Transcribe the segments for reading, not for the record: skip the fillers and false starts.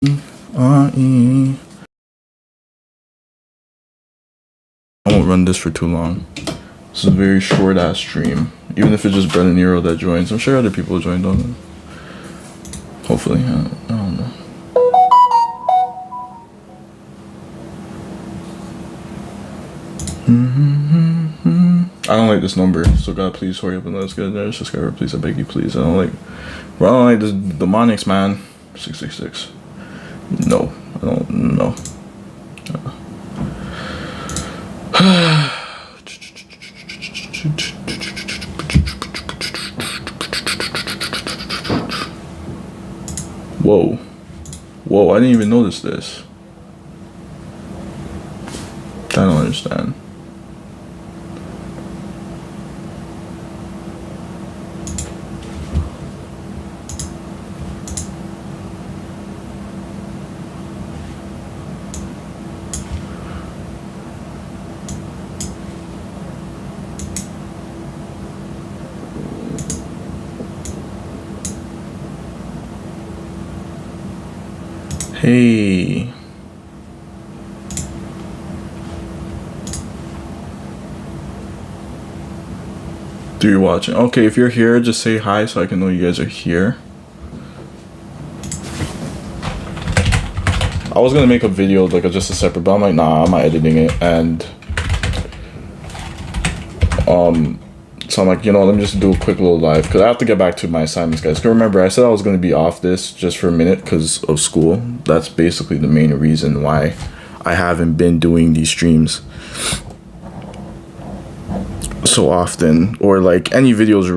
I won't run this for too long. This is a very short ass stream. Even if it's just Brennan Nero that joins, I'm sure other people joined on it. Hopefully, I don't know. I don't like this number, so God, please hurry up and let us get another subscriber, please. I beg you, please. I don't like this demonics, man. 666. No, I don't know. Whoa, I didn't even notice this. I don't understand. Hey. Do you watching? Okay, if you're here, just say hi so I can know you guys are here. I was gonna make a video like just a separate, but I'm like, nah, I'm not editing it, and so I'm like, you know, let me just do a quick little live because I have to get back to my assignments, guys. Cause remember, I said I was gonna be off this just for a minute because of school. That's basically the main reason why I haven't been doing these streams so often, or like any videos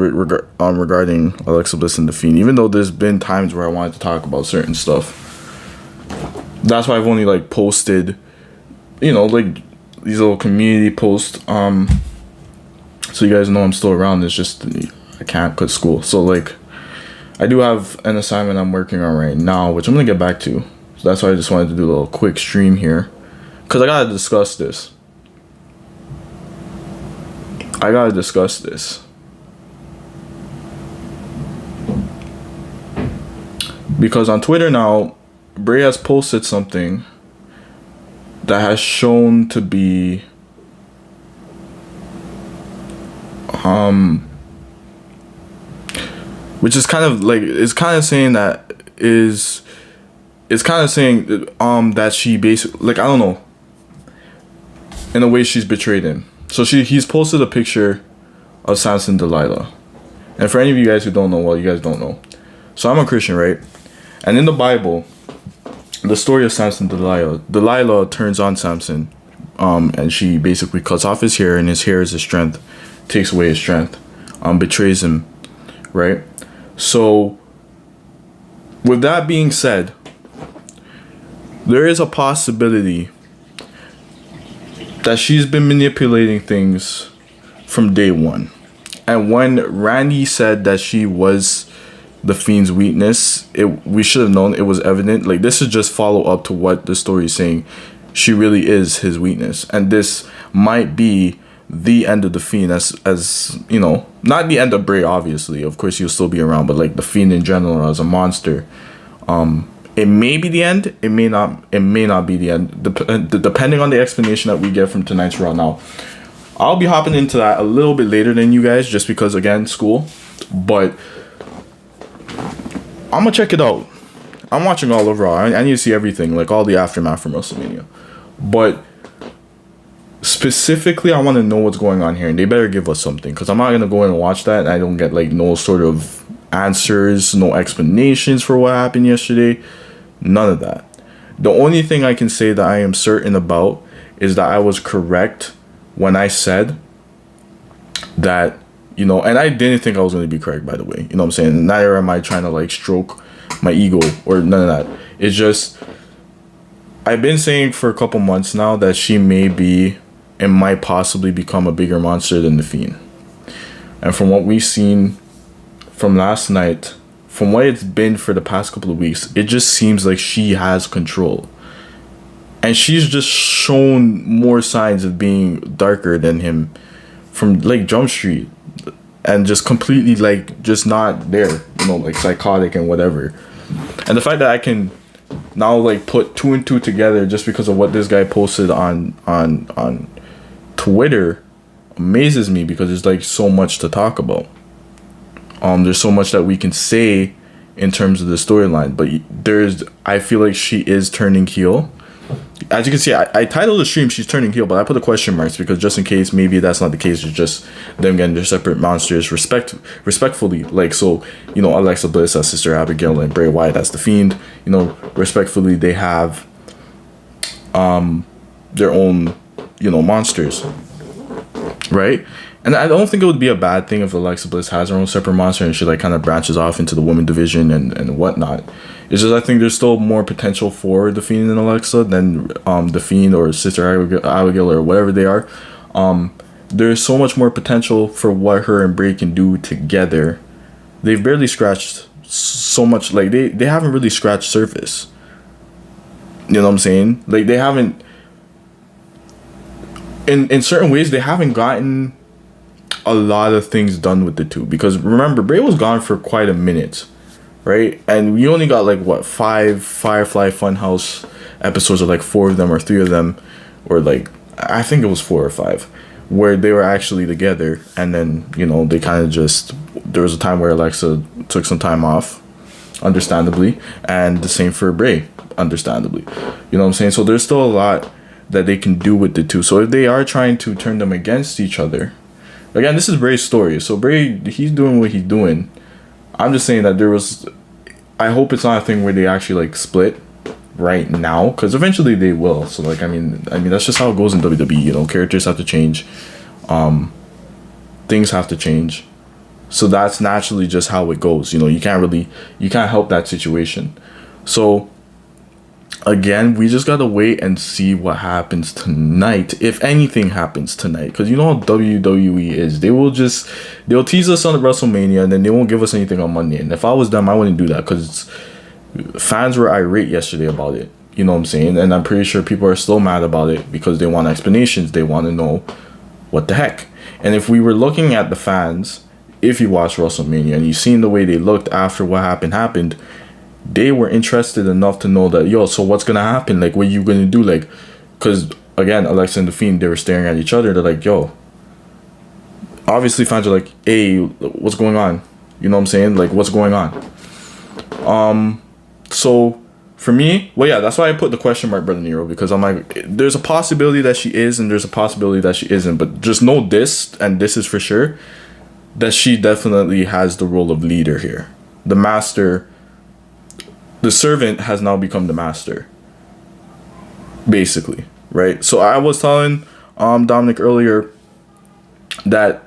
regarding Alexa Bliss and The Fiend, even though there's been times where I wanted to talk about certain stuff. That's why I've only like posted, you know, like these little community posts, so you guys know I'm still around. It's just I can't quit school. So like I do have an assignment I'm working on right now, which I'm gonna get back to. So that's why I just wanted to do a little quick stream here, because I gotta discuss this. Because on Twitter now, Bray has posted something that has shown to be which is kind of like, it's kind of saying that that she basically, like, I don't know, in a way she's betrayed him. So he's posted a picture of Samson Delilah. And for any of you guys who don't know, well, you guys don't know. So I'm a Christian, right? And in the Bible, the story of Samson Delilah turns on Samson, and she basically cuts off his hair, and his hair is his strength, takes away his strength, betrays him, right? So with that being said, there is a possibility that she's been manipulating things from day one. And when Randy said that she was the Fiend's weakness, we should have known. It was evident. Like, this is just follow up to what the story is saying. She really is his weakness, and this might be the end of the Fiend, as you know, not the end of Bray, obviously. Of course, he'll still be around, but like the Fiend in general as a monster. It may be the end. It may not be the end. Depending on the explanation that we get from tonight's Raw. Now, I'll be hopping into that a little bit later than you guys, just because, again, school. But I'm gonna check it out. I'm watching all of Raw. I need to see everything, like all the aftermath from WrestleMania. But specifically, I want to know what's going on here, and they better give us something, because I'm not gonna go in and watch that and I don't get like no sort of answers, no explanations for what happened yesterday. None of that. The only thing I can say that I am certain about is that I was correct when I said that, you know, and I didn't think I was going to be correct, by the way. You know what I'm saying? Neither am I trying to like stroke my ego or none of that. It's just, I've been saying for a couple months now that she may be and might possibly become a bigger monster than the Fiend. And from what we've seen from last night, from what it's been for the past couple of weeks, it just seems like she has control. And she's just shown more signs of being darker than him from like Jump Street. And just completely like just not there, you know, like psychotic and whatever. And the fact that I can now like put two and two together just because of what this guy posted on Twitter amazes me, because there's like so much to talk about. There's so much that we can say in terms of the storyline, but I feel like she is turning heel. As you can see, I titled the stream "She's Turning Heel," but I put the question marks because just in case maybe that's not the case, it's just them getting their separate monsters respectfully. Like, so, you know, Alexa Bliss as Sister Abigail and Bray Wyatt as the Fiend. You know, respectfully, they have their own, you know, monsters, right? And I don't think it would be a bad thing if Alexa Bliss has her own separate monster and she like kind of branches off into the women division and whatnot. It's just I think there's still more potential for the Fiend and Alexa than the Fiend or Sister Abigail or whatever they are. There's so much more potential for what her and Bray can do together. They've barely scratched so much. Like they haven't really scratched surface. You know what I'm saying? Like they haven't. In certain ways, they haven't gotten a lot of things done with the two, because remember, Bray was gone for quite a minute, right? And we only got like what 5 Firefly Funhouse episodes, or like 4 of them or 3 of them, or like I think it was 4 or 5, where they were actually together. And then, you know, they kind of just, there was a time where Alexa took some time off, understandably, and the same for Bray, understandably. You know what I'm saying? So there's still a lot that they can do with the two. So if they are trying to turn them against each other, again, this is Bray's story, so Bray, he's doing what he's doing. I'm just saying that I hope it's not a thing where they actually like split right now, because eventually they will. So like, I mean that's just how it goes in WWE. You know, characters have to change, things have to change. So that's naturally just how it goes. You know, you can't help that situation. So again, we just gotta wait and see what happens tonight, if anything happens tonight, because you know how WWE is. They'll tease us on WrestleMania and then they won't give us anything on Monday. And if I was them, I wouldn't do that, because fans were irate yesterday about it. You know what I'm saying? And I'm pretty sure people are still mad about it because they want explanations. They want to know what the heck. And if we were looking at the fans, if you watched WrestleMania and you seen the way they looked after what happened, they were interested enough to know that, yo, so what's gonna happen? Like, what are you gonna do? Like, because again, Alexa and the Fiend, they were staring at each other. They're like, yo, obviously fans are like, hey, what's going on? You know what I'm saying? Like, what's going on? So for me, well, yeah, that's why I put the question mark, Brother Nero, because I'm like, there's a possibility that she is and there's a possibility that she isn't, but just know this, and this is for sure, that she definitely has the role of leader here. The master, the servant has now become the master, basically, right? So I was telling Dominic earlier that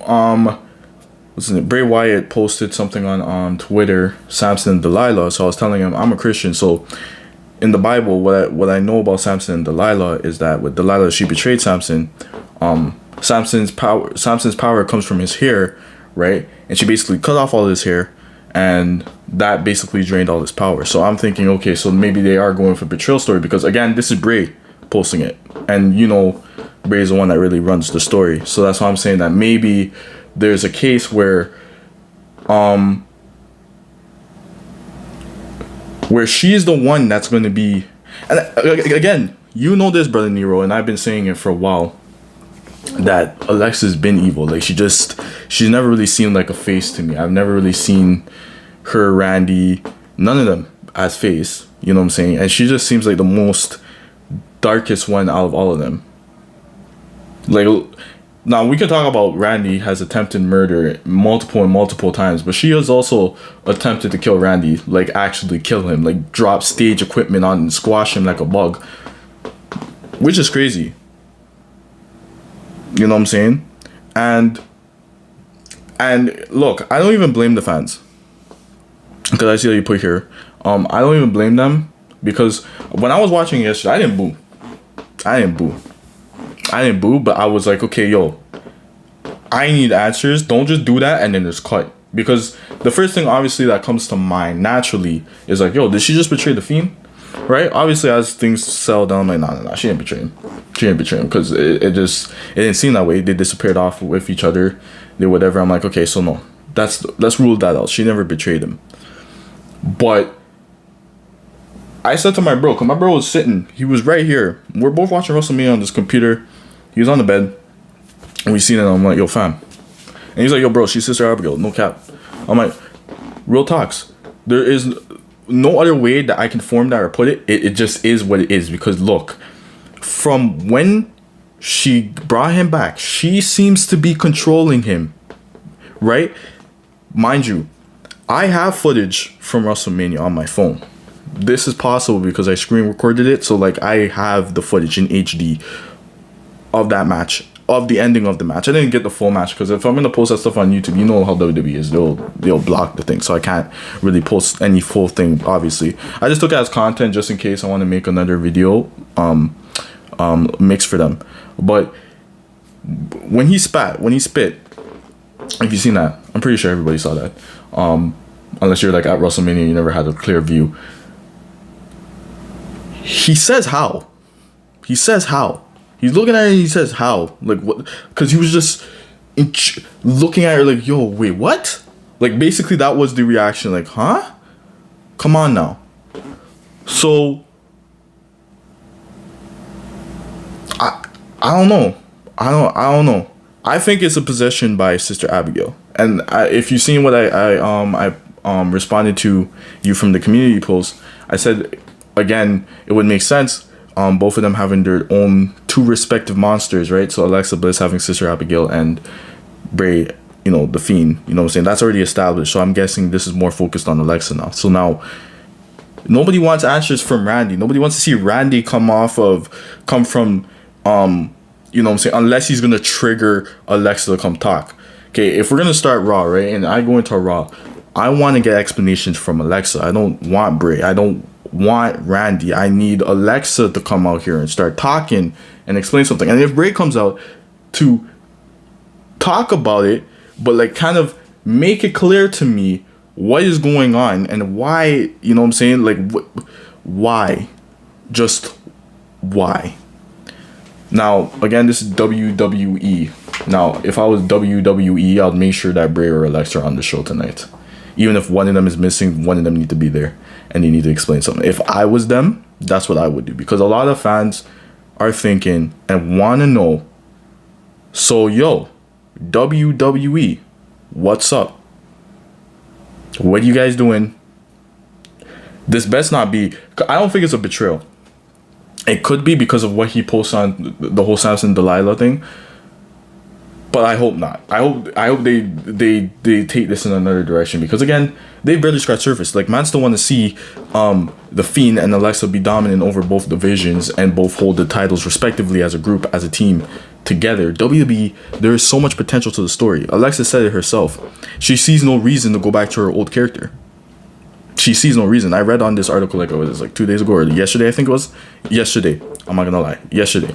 Bray Wyatt posted something on Twitter, Samson and Delilah. So I was telling him I'm a Christian, so in the Bible, what I know about Samson and Delilah is that with Delilah, she betrayed Samson. Samson's power comes from his hair, right? And she basically cut off all his hair, and that basically drained all his power. So I'm thinking, okay, so maybe they are going for betrayal story, because again, this is Bray posting it, and you know, Bray is the one that really runs the story. So that's why I'm saying that maybe there's a case where she's the one that's going to be, and again, you know this, Brother Nero, and I've been saying it for a while, that Alexa's been evil. Like, she's never really seemed like a face to me. I've never really seen her, Randy, none of them as face, you know what I'm saying? And she just seems like the most darkest one out of all of them. Like, now we can talk about Randy has attempted murder multiple times, but she has also attempted to kill Randy, like actually kill him, like drop stage equipment on and squash him like a bug, which is crazy. You know what I'm saying? And look, I don't even blame the fans, because I see how you put here. I don't even blame them, because when I was watching yesterday, I didn't boo, but I was like, okay, yo, I need answers. Don't just do that and then just cut. Because the first thing, obviously, that comes to mind naturally is like, yo, did she just betray the Fiend? Right? Obviously, as things settle down, I'm like, nah, she didn't betray him. She didn't betray him, because it didn't seem that way. They disappeared off with each other. They whatever. I'm like, okay, so no, let's rule that out. She never betrayed him. But I said to my bro, because my bro was sitting, he was right here. We're both watching WrestleMania on this computer. He was on the bed, and we seen it. I'm like, yo, fam. And he's like, yo, bro, she's Sister Abigail. No cap. I'm like, real talks. There is no other way that I can form that or put it. It just is what it is. Because look, from when she brought him back, she seems to be controlling him. Right? Mind you, I have footage from WrestleMania on my phone. This is possible because I screen recorded it. So like I have the footage in HD of that match, of the ending of the match. I didn't get the full match because if I'm gonna post that stuff on YouTube, you know how WWE is. They'll block the thing, so I can't really post any full thing. Obviously, I just took it as content just in case I want to make another video mix for them. But when he spit, if you've seen that, I'm pretty sure everybody saw that. Unless you're like at WrestleMania, you never had a clear view. He says how. He's looking at it and he says how. Like what? Because he was just looking at her like, yo, wait, what? Like basically that was the reaction. Like, huh? Come on now. So I don't know. I don't know. I think it's a possession by Sister Abigail. And if you've seen what I responded to you from the community post, I said again it would make sense. Both of them having their own two respective monsters, right? So Alexa Bliss having Sister Abigail and Bray, you know, the Fiend. You know what I'm saying? That's already established. So I'm guessing this is more focused on Alexa now. So now nobody wants answers from Randy. Nobody wants to see Randy come from you know what I'm saying? Unless he's gonna trigger Alexa to come talk. Okay, if we're gonna start Raw, right? And I go into Raw, I want to get explanations from Alexa. I don't want Bray. I don't want Randy. I need Alexa to come out here and start talking and explain something. And if Bray comes out to talk about it, but like kind of make it clear to me what is going on and why, you know what I'm saying? Like why? Just why? Now, again, this is WWE. Now, if I was WWE, I'd make sure that Bray or Alexa are on the show tonight. Even if one of them is missing, one of them need to be there. And they need to explain something. If I was them, that's what I would do. Because a lot of fans are thinking and want to know, so, yo, WWE, what's up? What are you guys doing? This best not be... I don't think it's a betrayal. It could be because of what he posts on the whole Samson Delilah thing. But I hope not. I hope they take this in another direction. Because again, they barely scratched surface. Like, man still want to see the Fiend and Alexa be dominant over both divisions and both hold the titles respectively as a group, as a team together. WWE, there is so much potential to the story. Alexa said it herself. She sees no reason to go back to her old character. She sees no reason. I read on this article like it was like 2 days ago or yesterday, I think it was. Yesterday. I'm not gonna lie. Yesterday.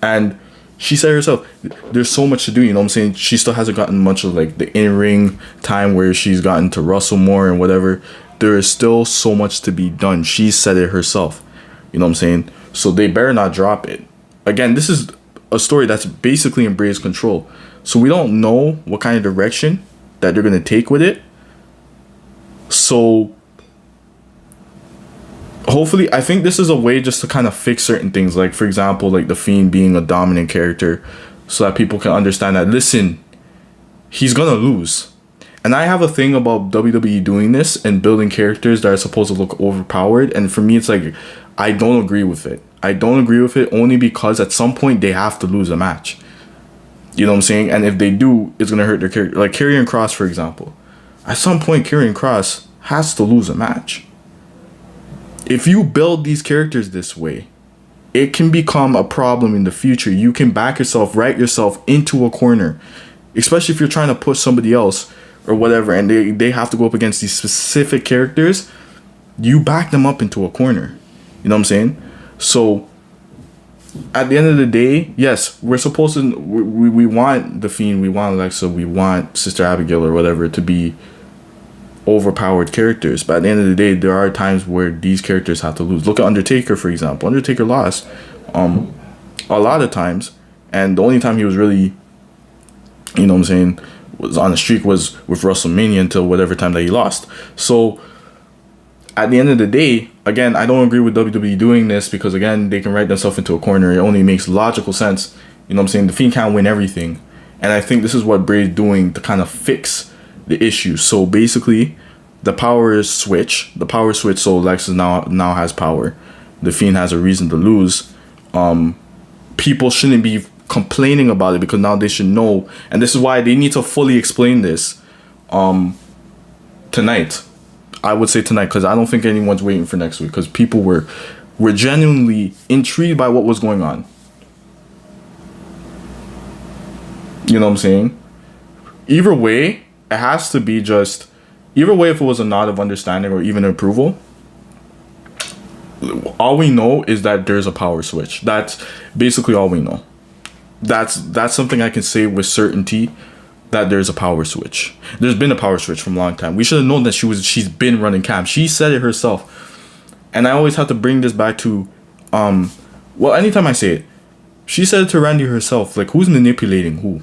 And she said herself, there's so much to do, you know what I'm saying? She still hasn't gotten much of like the in-ring time where she's gotten to wrestle more and whatever. There is still so much to be done. She said it herself. You know what I'm saying? So they better not drop it. Again, this is a story that's basically in Bray's control. So we don't know what kind of direction that they're gonna take with it. So hopefully, I think this is a way just to kind of fix certain things. Like, for example, like the Fiend being a dominant character so that people can understand that, listen, he's going to lose. And I have a thing about WWE doing this and building characters that are supposed to look overpowered. And for me, it's like, I don't agree with it. I don't agree with it only because at some point they have to lose a match. You know what I'm saying? And if they do, it's going to hurt their character. Like Karrion Kross, for example. At some point, Karrion Kross has to lose a match. If you build these characters this way, it can become a problem in the future. You can back yourself, write yourself into a corner, especially if you're trying to push somebody else or whatever, and they have to go up against these specific characters. You back them up into a corner. You know what I'm saying? So at the end of the day, yes, we're supposed to, we want the Fiend, we want Alexa, we want Sister Abigail or whatever to be overpowered characters, but at the end of the day, there are times where these characters have to lose. Look at Undertaker, for example. Undertaker lost a lot of times, and the only time he was really, you know what I'm saying, was on the streak was with WrestleMania until whatever time that he lost. So at the end of the day, again, I don't agree with WWE doing this because, again, they can write themselves into a corner. It only makes logical sense. You know what I'm saying? The Fiend can't win everything. And I think this is what Bray's doing to kind of fix the issue. So basically, the power is switch. The power switch, so Lexus now has power. The Fiend has a reason to lose. People shouldn't be complaining about it because now they should know. And this is why they need to fully explain this tonight. I would say tonight, because I don't think anyone's waiting for next week, because people were genuinely intrigued by what was going on. You know what I'm saying? Either way, it has to be just, either way, if it was a nod of understanding or even approval, all we know is that there's a power switch. That's basically all we know. That's something I can say with certainty, that there's a power switch. There's been a power switch from a long time. We should have known that she's been running camp. She said it herself. And I always have to bring this back to well, anytime I say it, she said it to Randy herself, like, who's manipulating who?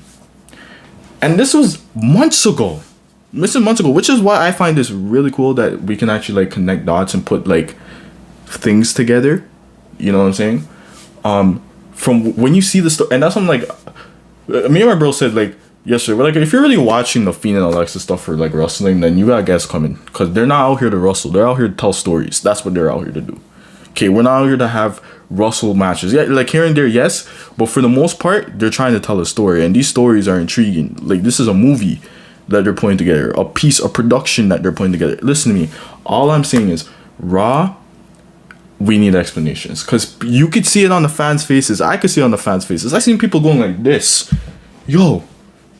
And this was months ago. This is months ago, which is why I find this really cool that we can actually like connect dots and put like things together. You know what I'm saying? From when you see the story, and that's something like me and my bro said like yesterday, we're like, if you're really watching the Fiend and Alexa stuff for like wrestling, then you got guests coming, because they're not out here to wrestle, they're out here to tell stories. That's what they're out here to do. Okay, we're not out here to have wrestle matches. Yeah, like here and there, yes, but for the most part, they're trying to tell a story, and these stories are intriguing. Like, this is a movie that they're putting together, a piece of production that they're putting together. Listen to me. All I'm saying is, Raw, we need explanations, because you could see it on the fans' faces. I could see it on the fans' faces. I seen people going like this, yo.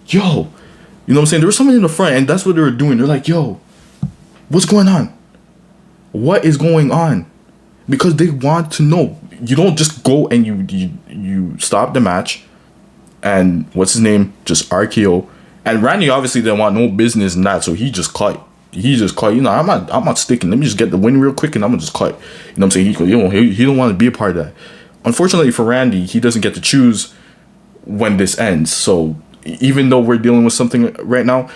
You know what I'm saying? There was someone in the front, and that's what they were doing. They're like, yo, what's going on? What is going on? Because they want to know. You don't just go and you stop the match, and what's his name? Just RKO. And Randy obviously didn't want no business in that, so he just cut. You know, I'm not sticking. Let me just get the win real quick, and I'm gonna just cut. You know what I'm saying? He don't want to be a part of that. Unfortunately for Randy, he doesn't get to choose when this ends. So even though we're dealing with something right now,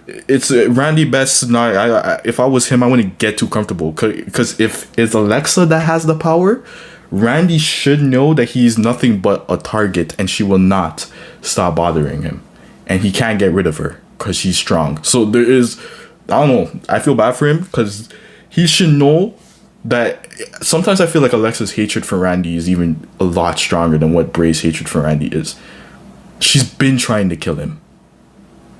it's Randy best not. If I was him, I wouldn't get too comfortable, because if it's Alexa that has the power, Randy should know that he's nothing but a target, and she will not stop bothering him, and he can't get rid of her because she's strong. So there is, I don't know, I feel bad for him, because he should know that. Sometimes I feel like Alexa's hatred for Randy is even a lot stronger than what Bray's hatred for Randy is. She's been trying to kill him,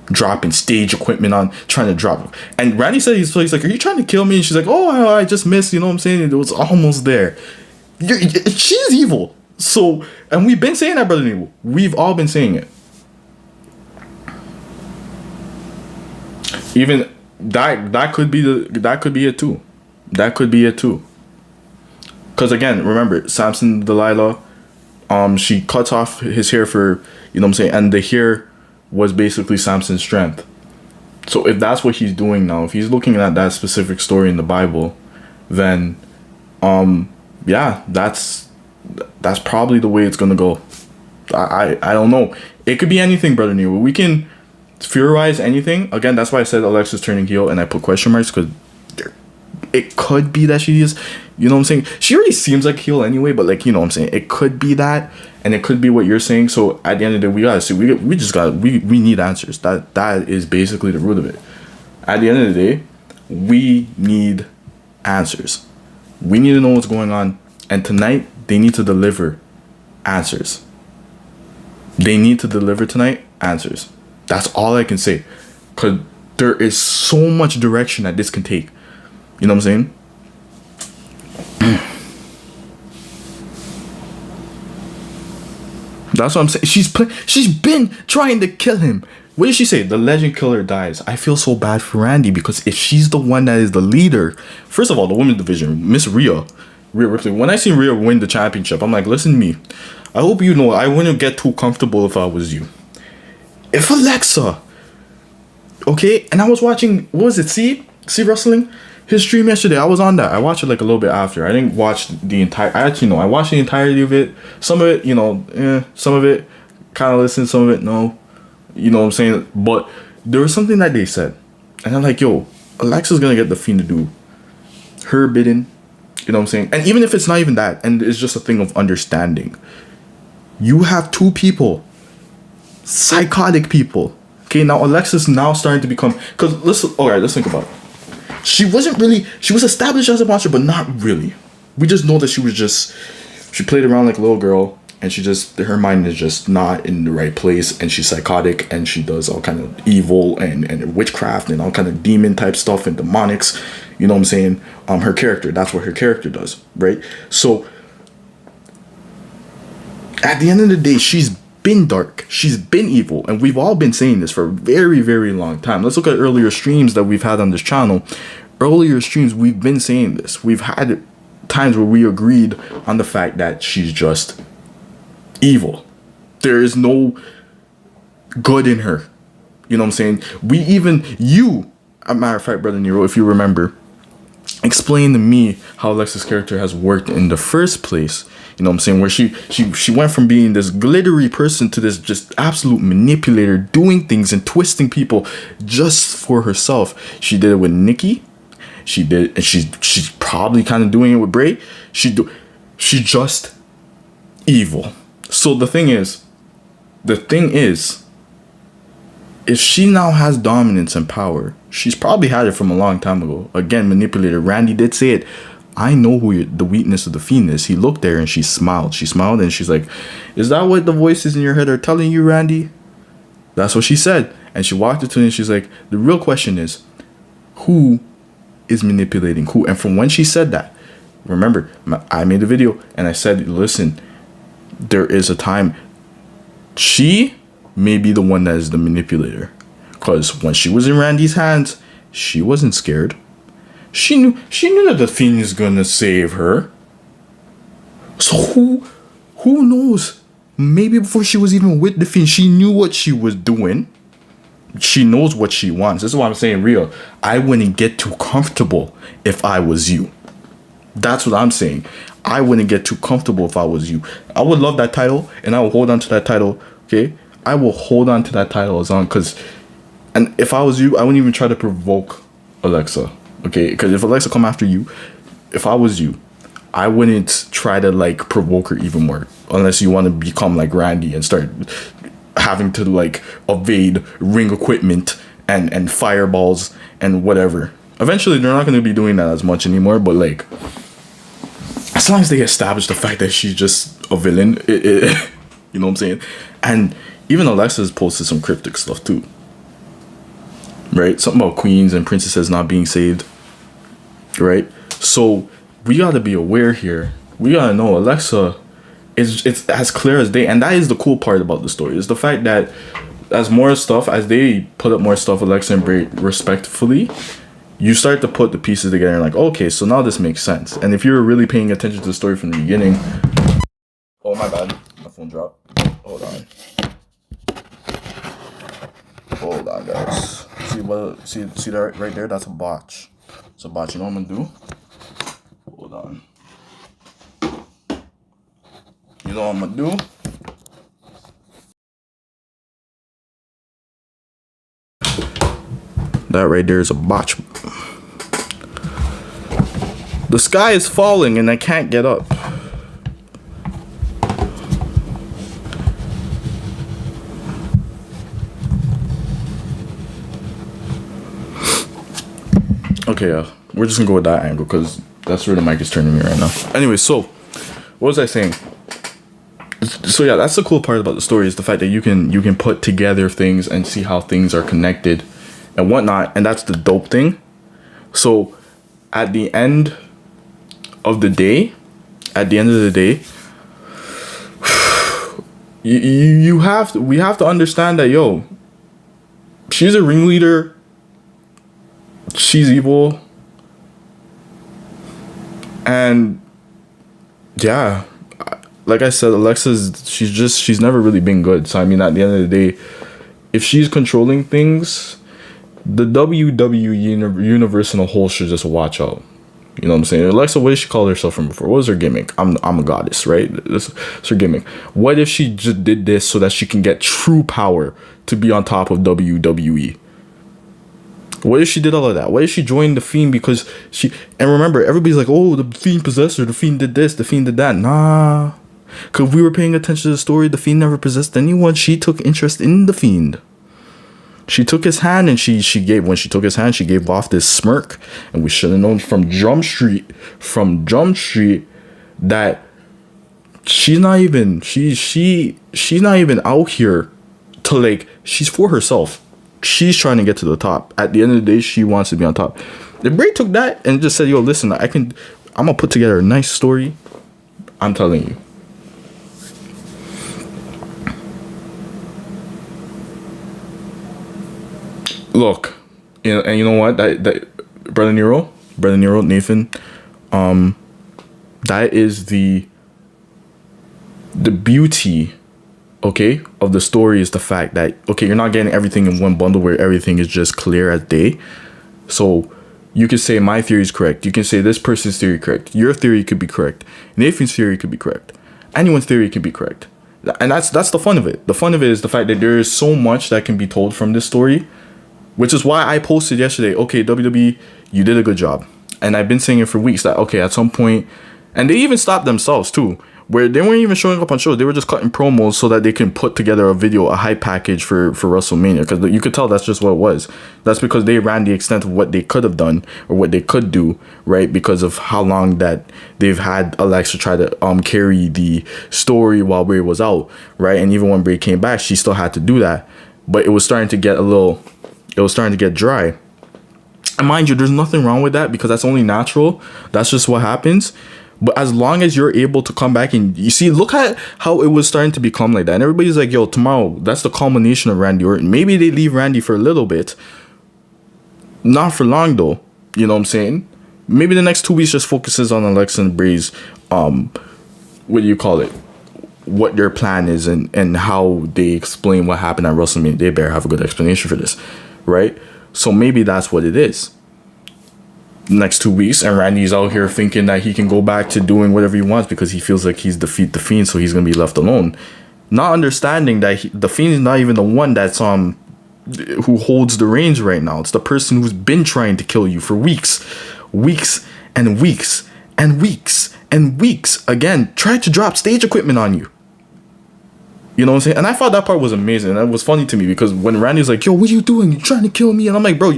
dropping stage equipment on, trying to drop him. And Randy said he's like, are you trying to kill me? And she's like, oh, I just missed, you know what I'm saying? It was almost there. She's evil. So, and we've been saying that, Brother Neville. We've all been saying it. Even that could be it too. That could be it too. Because again, remember, Samson Delilah, she cuts off his hair for, you know what I'm saying, and the hair was basically Samson's strength. So if that's what he's doing now, if he's looking at that specific story in the Bible, then yeah, that's probably the way it's gonna go. I don't know. It could be anything, Brother Neil. We can theorize anything. Again, that's why I said Alexa's turning heel, and I put question marks, because it could be that she is, you know what I'm saying? She already seems like heel anyway, but like, you know what I'm saying? It could be that, and it could be what you're saying. So at the end of the day, we gotta see. We need answers. That is basically the root of it. At the end of the day, we need answers. We need to know what's going on, and tonight they need to deliver answers. They need to deliver tonight answers. That's all I can say, because there is so much direction that this can take. You know what I'm saying? That's what I'm saying. She's been trying to kill him. What did she say? The legend killer dies. I feel so bad for Randy, because if she's the one that is the leader, first of all, the women's division, Miss Rhea Ripley. When I seen Rhea win the championship, I'm like, listen to me. I hope you know I wouldn't get too comfortable if I was you. If Alexa, okay, and I was watching, what was it? See Wrestling? His stream yesterday, I was on that. I watched it like a little bit after. I didn't watch the entire. I watched the entirety of it. Some of it, some of it kind of listened. Some of it, no. You know what I'm saying? But there was something that they said, and I'm like, yo, Alexa's gonna get the Fiend to do her bidding. You know what I'm saying? And even if it's not even that, and it's just a thing of understanding, you have two people, psychotic people. Okay, now Alexa's now starting to become, because let's think about it. She was established as a monster, but not really. We just know that she played around like a little girl, and her mind is just not in the right place, and she's psychotic, and she does all kind of evil and witchcraft and all kind of demon type stuff and demonics. You know what I'm saying? Her character, that's what her character does, right? So at the end of the day, she's been dark, she's been evil, and we've all been saying this for a very, very long time. Let's look at earlier streams that we've had on this channel. Earlier streams, we've been saying this. We've had times where we agreed on the fact that she's just evil. There is no good in her. You know what I'm saying? A matter of fact, Brother Nero, if you remember, explain to me how Alexa's character has worked in the first place. You know what I'm saying? Where she went from being this glittery person to this just absolute manipulator, doing things and twisting people just for herself. She did it with Nikki. She did, and she's probably kind of doing it with Bray. She's just evil. So the thing is, if she now has dominance and power, she's probably had it from a long time ago. Again, manipulator. Randy did say it. I know who the weakness of the Fiend is. He looked there and she smiled. She smiled and she's like, is that what the voices in your head are telling you, Randy? That's what she said. And she walked up to him and she's like, the real question is, who is manipulating who? And from when she said that, remember, I made a video and I said, listen, there is a time she may be the one that is the manipulator. Because when she was in Randy's hands, she wasn't scared. She knew that the Fiend is gonna save her. So who knows? Maybe before she was even with the Fiend, she knew what she was doing. She knows what she wants. This is why I'm saying, real. I wouldn't get too comfortable if I was you. That's what I'm saying. I wouldn't get too comfortable if I was you. I would love that title, and I will hold on to that title. Okay, I will hold on to that title as long and if I was you, I wouldn't even try to provoke Alexa. Okay, because if Alexa come after you, if I was you, I wouldn't try to like provoke her even more, unless you want to become like Randy and start having to like evade ring equipment and fireballs and whatever. Eventually they're not going to be doing that as much anymore, but like as long as they establish the fact that she's just a villain, you know what I'm saying? And even Alexa's posted some cryptic stuff too, right? Something about queens and princesses not being saved, right? So we got to be aware here. We got to know Alexa, it's as clear as day. And that is the cool part about the story, is the fact that as they put up more stuff, Alexa and Bray respectfully, you start to put the pieces together and like, okay, so now this makes sense. And if you're really paying attention to the story from the beginning, oh my bad, my phone dropped. Hold on guys. See that right there? That's a botch. It's a botch. You know what I'm gonna do? Hold on. You know what I'm gonna do? That right there is a botch. The sky is falling and I can't get up. Okay, we're just gonna go with that angle because that's where the mic is turning me right now. Anyway, so what was I saying? So yeah, that's the cool part about the story, is the fact that you can put together things and see how things are connected and whatnot, and that's the dope thing. So at the end of the day, we have to understand that, yo, she's a ringleader, she's evil, and yeah, like I said, she's never really been good. So I mean, at the end of the day, if she's controlling things, the WWE universe in a whole should just watch out. You know what I'm saying? Alexa, what did she call herself from before? What was her gimmick? I'm a goddess, right? That's her gimmick. What if she just did this so that she can get true power to be on top of WWE? What if she did all of that? What if she joined the Fiend because she... And remember, everybody's like, oh, the Fiend possessed her. The Fiend did this. The Fiend did that. Nah. Because we were paying attention to the story. The Fiend never possessed anyone. She took interest in the Fiend. She took his hand and she gave... When she took his hand, she gave off this smirk. And we should have known from Jump Street... that she's not even... She's not even out here to, like... She's for herself. She's trying to get to the top. At the end of the day, she wants to be on top. If Bray took that and just said, yo, listen, I'm gonna put together a nice story. I'm telling you. Look, and you know what? That Brother Nero, Nathan, that is the beauty, okay, of the story, is the fact that, okay, you're not getting everything in one bundle where everything is just clear as day. So you can say my theory is correct. You can say this person's theory correct. Your theory could be correct. Nathan's theory could be correct. Anyone's theory could be correct. And that's the fun of it. The fun of it is the fact that there is so much that can be told from this story, which is why I posted yesterday, okay, WWE, you did a good job. And I've been saying it for weeks that, okay, at some point, and they even stopped themselves too, where they weren't even showing up on shows. They were just cutting promos so that they can put together a video, a hype package for WrestleMania. Because you could tell that's just what it was. That's because they ran the extent of what they could have done or what they could do, right? Because of how long that they've had Alexa try to carry the story while Bray was out, right? And even when Bray came back, she still had to do that. But it was starting to get dry. And mind you, there's nothing wrong with that because that's only natural. That's just what happens. But as long as you're able to come back and you see, look at how it was starting to become like that. And everybody's like, yo, tomorrow, that's the culmination of Randy Orton. Maybe they leave Randy for a little bit. Not for long, though. You know what I'm saying? Maybe the next 2 weeks just focuses on Alexa and Bray's, what do you call it? What their plan is and how they explain what happened at WrestleMania. They better have a good explanation for this, right? So maybe that's what it is. Next 2 weeks, and Randy's out here thinking that he can go back to doing whatever he wants because he feels like he's defeat the Fiend, so he's gonna be left alone. Not understanding that the Fiend is not even the one that's who holds the reins right now. It's the person who's been trying to kill you for weeks and weeks and weeks and weeks. Again, tried to drop stage equipment on you. You know what I'm saying? And I thought that part was amazing. And it was funny to me because when Randy's like, yo, what are you doing? You're trying to kill me. And I'm like, bro,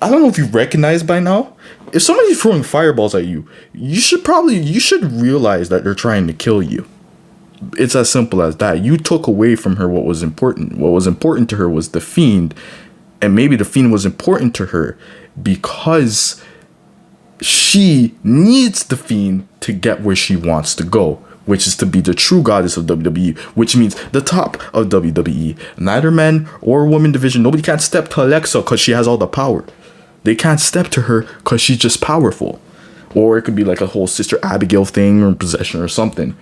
I don't know if you recognize by now. If somebody's throwing fireballs at you, you should realize that they're trying to kill you. It's as simple as that. You took away from her what was important. What was important to her was the Fiend. And maybe the Fiend was important to her because she needs the Fiend to get where she wants to go, which is to be the true goddess of WWE, which means the top of WWE. Neither men or women division. Nobody can step to Alexa because she has all the power. They can't step to her because she's just powerful. Or it could be like a whole Sister Abigail thing or possession or something.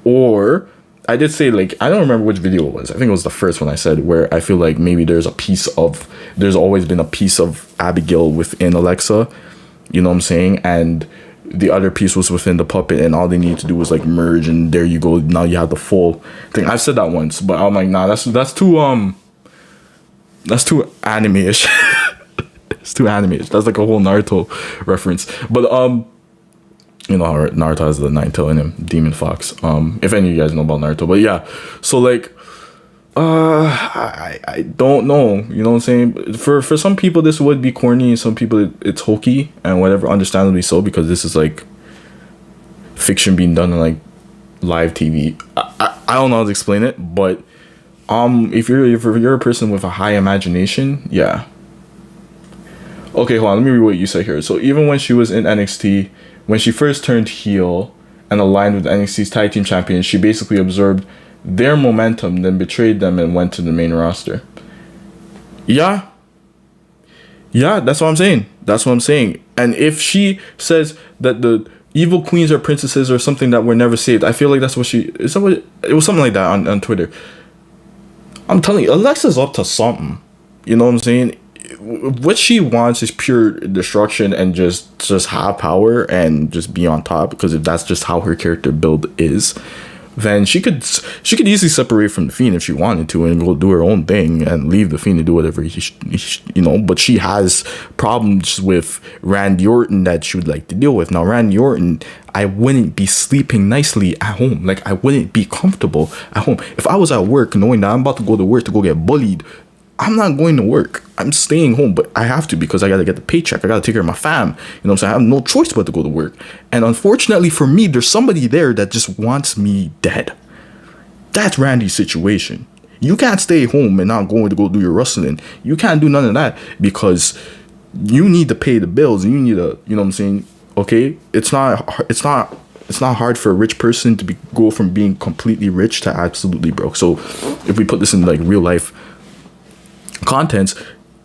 Or I did say, like, I don't remember which video it was. I think it was the first one I said where I feel like maybe there's always been a piece of Abigail within Alexa. You know what I'm saying? And the other piece was within the puppet, and all they need to do was like merge, and there you go. Now you have the full thing. I've said that once, but I'm like, nah, that's too anime-ish. It's too anime-ish. That's like a whole Naruto reference. But you know how Naruto has the nine tail in him, Demon Fox. If any of you guys know about Naruto, but yeah. So like, I don't know. You know what I'm saying? For some people this would be corny, and some people it's hokey and whatever. Understandably so, because this is like fiction being done on like live TV. I don't know how to explain it, but if you're a person with a high imagination, yeah. Okay, hold on. Let me read what you said here. So even when she was in NXT, when she first turned heel and aligned with NXT's tag team champions, she basically absorbed their momentum, then betrayed them and went to the main roster. Yeah, that's what I'm saying. And if she says that the evil queens or princesses or something that were never saved, I feel like that's what it was something like that on Twitter. I'm telling you, Alexa's up to something. You know what I'm saying? What she wants is pure destruction and just have power and just be on top, because if that's just how her character build is, then she could easily separate from the Fiend if she wanted to and go do her own thing and leave the Fiend to do whatever but she has problems with Randy Orton that she would like to deal with. Now Randy Orton, I wouldn't be sleeping nicely at home. Like, I wouldn't be comfortable at home if I was at work knowing that I'm about to go to work to go get bullied. I'm not going to work. I'm staying home, but I have to because I got to get the paycheck. I got to take care of my fam. You know what I'm saying? I have no choice but to go to work. And unfortunately for me, there's somebody there that just wants me dead. That's Randy's situation. You can't stay home and not going to go do your wrestling. You can't do none of that because you need to pay the bills and you need to, you know what I'm saying? Okay? It's not hard for a rich person to go from being completely rich to absolutely broke. So if we put this in like real life contents,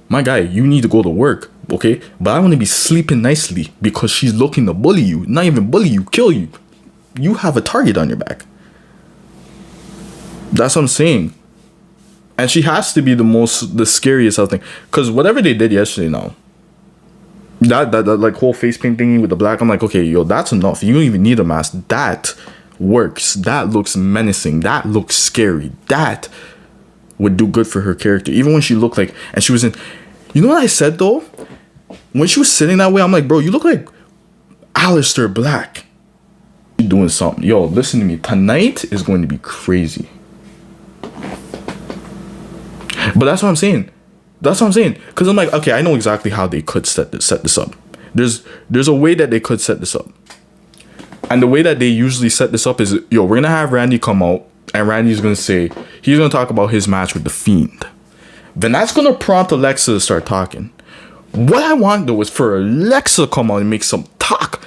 my guy, you need to go to work, okay? But I want to be sleeping nicely because she's looking to bully you. Not even bully you, kill you. You have a target on your back. That's what I'm saying. And she has to be the scariest thing. Because whatever they did yesterday now, that like whole face paint thingy with the black, I'm like, okay, yo, that's enough. You don't even need a mask. That works. That looks menacing. That looks scary. That would do good for her character. Even when she looked like, and she was in, you know what I said though? When she was sitting that way, I'm like, bro, you look like Aleister Black. You're doing something. Yo, listen to me. Tonight is going to be crazy. But that's what I'm saying. Because I'm like, okay, I know exactly how they could set this up. There's a way that they could set this up. And the way that they usually set this up is, yo, we're going to have Randy come out. And Randy's going to say, he's going to talk about his match with The Fiend. Then that's going to prompt Alexa to start talking. What I want, though, is for Alexa to come out and make some talk.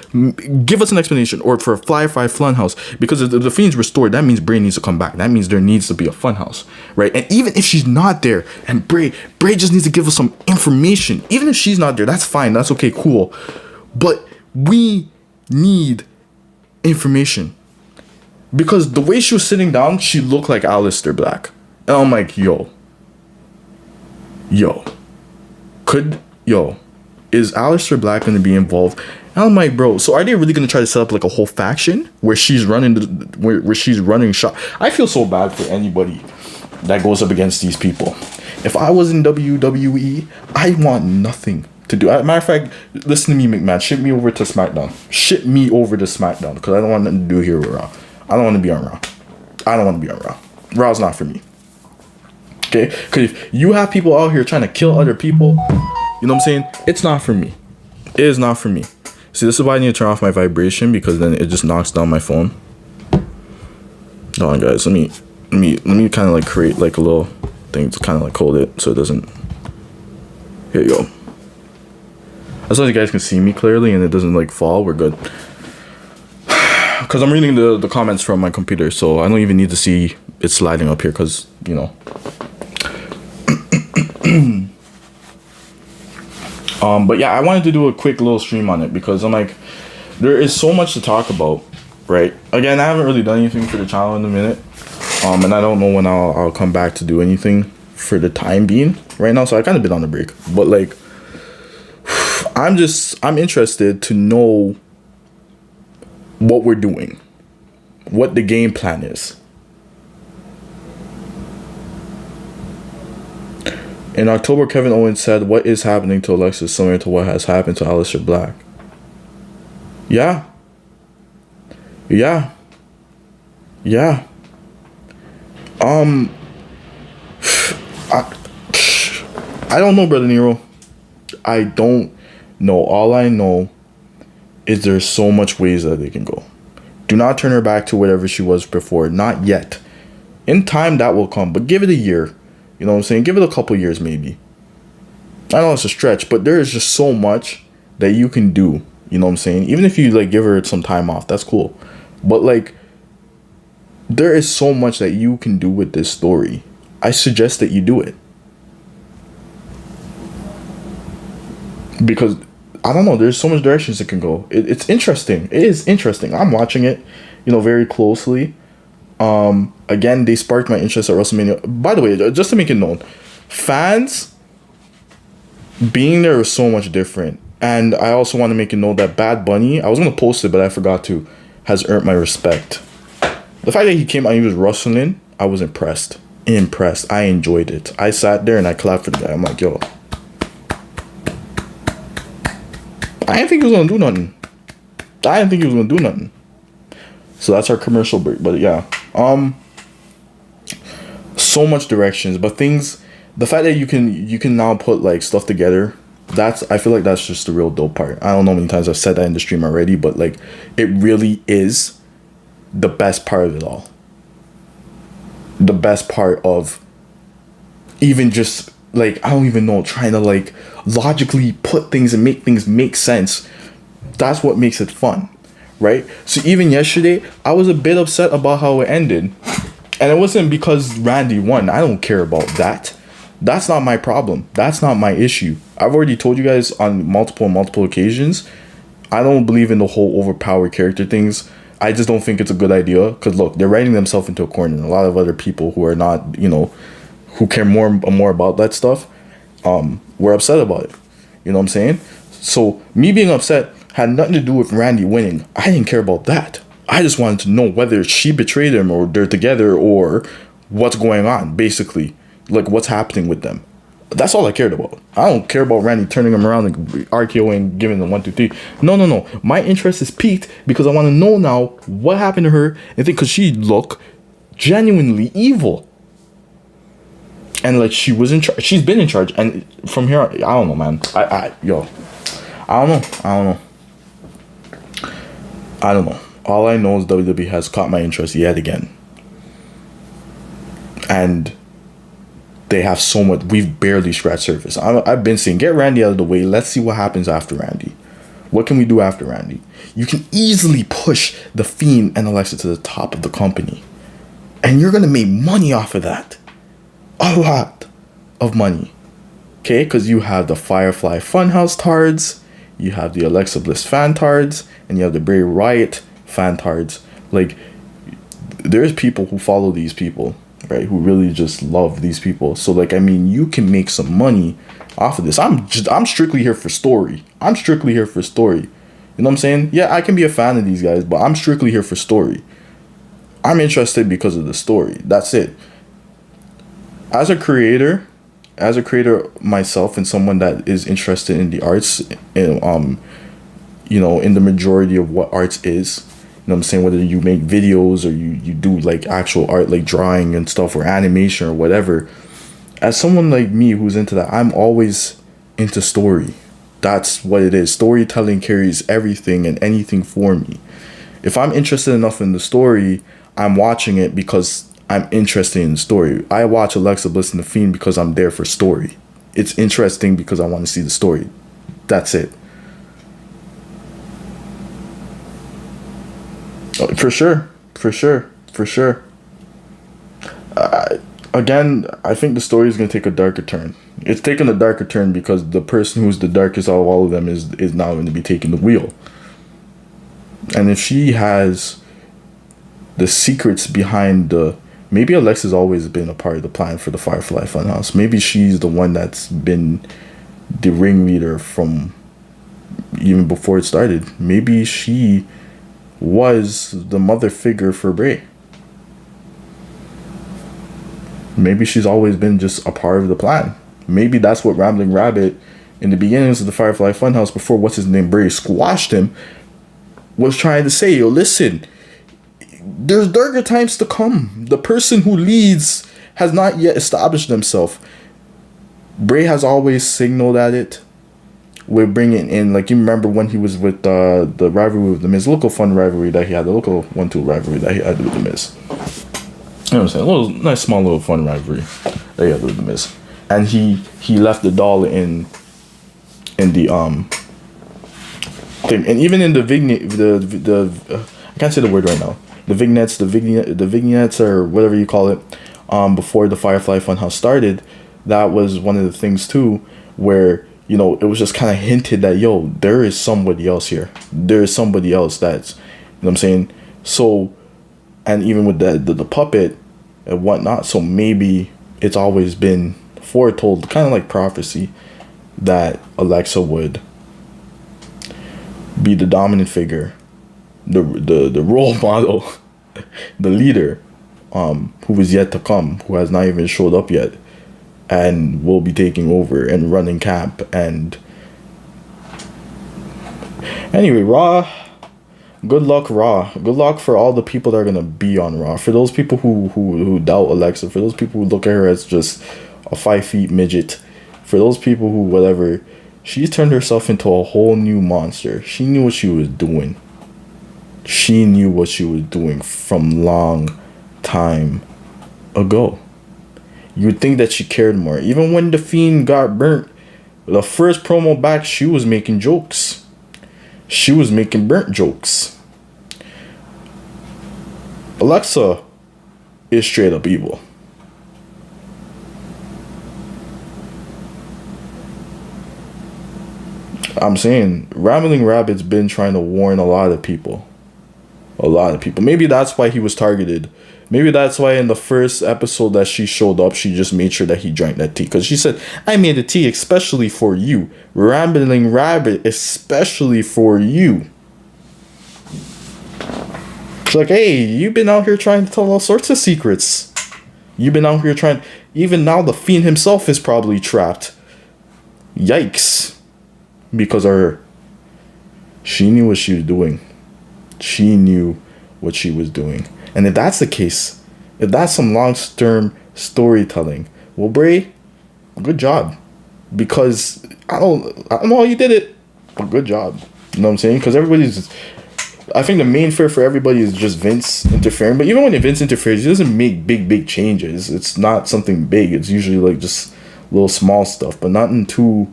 Give us an explanation. Or for Firefly Funhouse. Because if the Fiend's restored, that means Bray needs to come back. That means there needs to be a Funhouse. Right? And even if she's not there, and Bray just needs to give us some information. Even if she's not there, that's fine. That's okay, cool. But we need information. Because the way she was sitting down, she looked like Aleister Black. And I'm like, is Aleister Black going to be involved? And I'm like, bro, so are they really going to try to set up like a whole faction where she's running where she's running shot? I feel so bad for anybody that goes up against these people. If I was in WWE, I want nothing to do. As a matter of fact, listen to me, McMahon. Ship me over to SmackDown. Because I don't want nothing to do here with Raw. I don't want to be on Raw. Raw's not for me. Okay? Because if you have people out here trying to kill other people, you know what I'm saying? It's not for me. It is not for me. See, this is why I need to turn off my vibration, because then it just knocks down my phone. Hold on, guys. Let me kind of like create like a little thing to kind of like hold it so it doesn't. Here you go. As long as you guys can see me clearly and it doesn't like fall, we're good. Because I'm reading the comments from my computer, so I don't even need to see it sliding up here, because, you know. But yeah, I wanted to do a quick little stream on it, because I'm like, there is so much to talk about, right? Again, I haven't really done anything for the channel in a minute. And I don't know when I'll come back to do anything for the time being right now, so I kind of been on a break. But like, I'm interested to know what we're doing, what the game plan is. In October, Kevin Owens said, "What is happening to Alexa is similar to what has happened to Aleister Black." Yeah. I don't know, Brother Nero. I don't know. All I know is there's so much ways that they can go. Do not turn her back to whatever she was before. Not yet. In time, that will come. But give it a year. You know what I'm saying? Give it a couple years, maybe. I know it's a stretch, but there is just so much that you can do. You know what I'm saying? Even if you, like, give her some time off, that's cool. But, like, there is so much that you can do with this story. I suggest that you do it. Because, I don't know, there's so much directions it can go. It's interesting. It is interesting. I'm watching it, you know, very closely. Again, they sparked my interest at WrestleMania. By the way, just to make it known, fans being there is so much different. And I also want to make it known that Bad Bunny, I was going to post it, but I forgot to, has earned my respect. The fact that he came out and he was rustling, I was impressed. Impressed. I enjoyed it. I sat there and I clapped for the guy. I'm like, yo. I didn't think he was gonna do nothing. So that's our commercial break. But yeah. So much directions. But things, the fact that you can now put like stuff together, I feel like that's just the real dope part. I don't know how many times I've said that in the stream already, but like it really is the best part of it all. The best part of even just like, I don't even know, trying to like logically put things and make things make sense. That's what makes it fun, right? So even yesterday, I was a bit upset about how it ended. And it wasn't because Randy won. I don't care about that. That's not my problem. That's not my issue. I've already told you guys on multiple occasions, I don't believe in the whole overpowered character things. I just don't think it's a good idea. Because look, they're writing themselves into a corner. And a lot of other people who are not, who care more about that stuff, were upset about it. You know what I'm saying? So me being upset had nothing to do with Randy winning. I didn't care about that. I just wanted to know whether she betrayed him or they're together or what's going on, basically. Like, what's happening with them. That's all I cared about. I don't care about Randy turning him around and RKO and giving them 1, 2, 3. No. My interest is piqued because I want to know now what happened to her and think because she looked genuinely evil. And like she was in charge. She's been in charge. And from here, I don't know, man. I don't know. All I know is WWE has caught my interest yet again. And they have so much. We've barely scratched surface. I've been saying, get Randy out of the way. Let's see what happens after Randy. What can we do after Randy? You can easily push The Fiend and Alexa to the top of the company. And you're going to make money off of that. A lot of money. Okay? Because you have the Firefly Funhouse tards. You have the Alexa Bliss fan tards. And you have the Bray Wyatt fan tards. Like, there's people who follow these people, right, who really just love these people. So like, I mean, you can make some money off of this. I'm strictly here for story. You know what I'm saying? Yeah, I can be a fan of these guys, but I'm strictly here for story. I'm interested because of the story. That's it. As a creator myself and someone that is interested in the arts, in the majority of what arts is, you know what I'm saying, whether you make videos or you do like actual art, like drawing and stuff, or animation or whatever, as someone like me who's into that, I'm always into story. That's what it is. Storytelling carries everything and anything for me. If I'm interested enough in the story, I'm watching it because I'm interested in the story. I watch Alexa Bliss and The Fiend because I'm there for story. It's interesting because I want to see the story. That's it. For sure. Again, I think the story is going to take a darker turn. It's taking a darker turn because the person who's the darkest out of all of them is now going to be taking the wheel. And if she has the secrets behind maybe Alexa's always been a part of the plan for the Firefly Funhouse. Maybe she's the one that's been the ringleader from even before it started. Maybe she was the mother figure for Bray. Maybe she's always been just a part of the plan. Maybe that's what Rambling Rabbit in the beginnings of the Firefly Funhouse, before what's his name, Bray squashed him, was trying to say, yo, listen, there's darker times to come. The person who leads has not yet established themselves. Bray has always signaled at it. We're bringing in, like, you remember when he was with the rivalry with The Miz, local fun rivalry that he had, the local 1-2 rivalry that he had with The Miz. You know what I'm saying? A little nice, small, little fun rivalry that he had with The Miz. And he left the doll in the thing, and even in the vignette, I can't say the word right now. The vignettes, or whatever you call it, before the Firefly Funhouse started, that was one of the things too, where, you know, it was just kind of hinted that, yo, there is somebody else here. There is somebody else that's, you know what I'm saying? So, and even with the puppet and whatnot, so maybe it's always been foretold, kind of like prophecy, that Alexa would be the dominant figure, the role model, the leader, who is yet to come, who has not even showed up yet, and will be taking over and running camp. And anyway, Raw. Good luck, Raw. Good luck for all the people that are gonna be on Raw. For those people who doubt Alexa, for those people who look at her as just a 5 feet midget, for those people who whatever, she's turned herself into a whole new monster. She knew what she was doing. She knew what she was doing from long time ago. You'd think that she cared more. Even when The Fiend got burnt, the first promo back, she was making jokes. She was making burnt jokes. Alexa is straight up evil. I'm saying, Rambling Rabbit's been trying to warn a lot of people. A lot of people. Maybe that's why he was targeted. Maybe that's why in the first episode that she showed up, she just made sure that he drank that tea. Because she said, I made a tea especially for you. Rambling Rabbit, especially for you. She's like, hey, you've been out here trying to tell all sorts of secrets. You've been out here trying... Even now, the Fiend himself is probably trapped. Yikes. Because of her. She knew what she was doing. She knew what she was doing. And if that's the case, if that's some long-term storytelling, well, Bray, good job. Because I don't know how you did it, but good job. You know what I'm saying? Because I think the main fear for everybody is just Vince interfering. But even when Vince interferes, he doesn't make big changes. It's not something big. It's usually like just little small stuff, but nothing too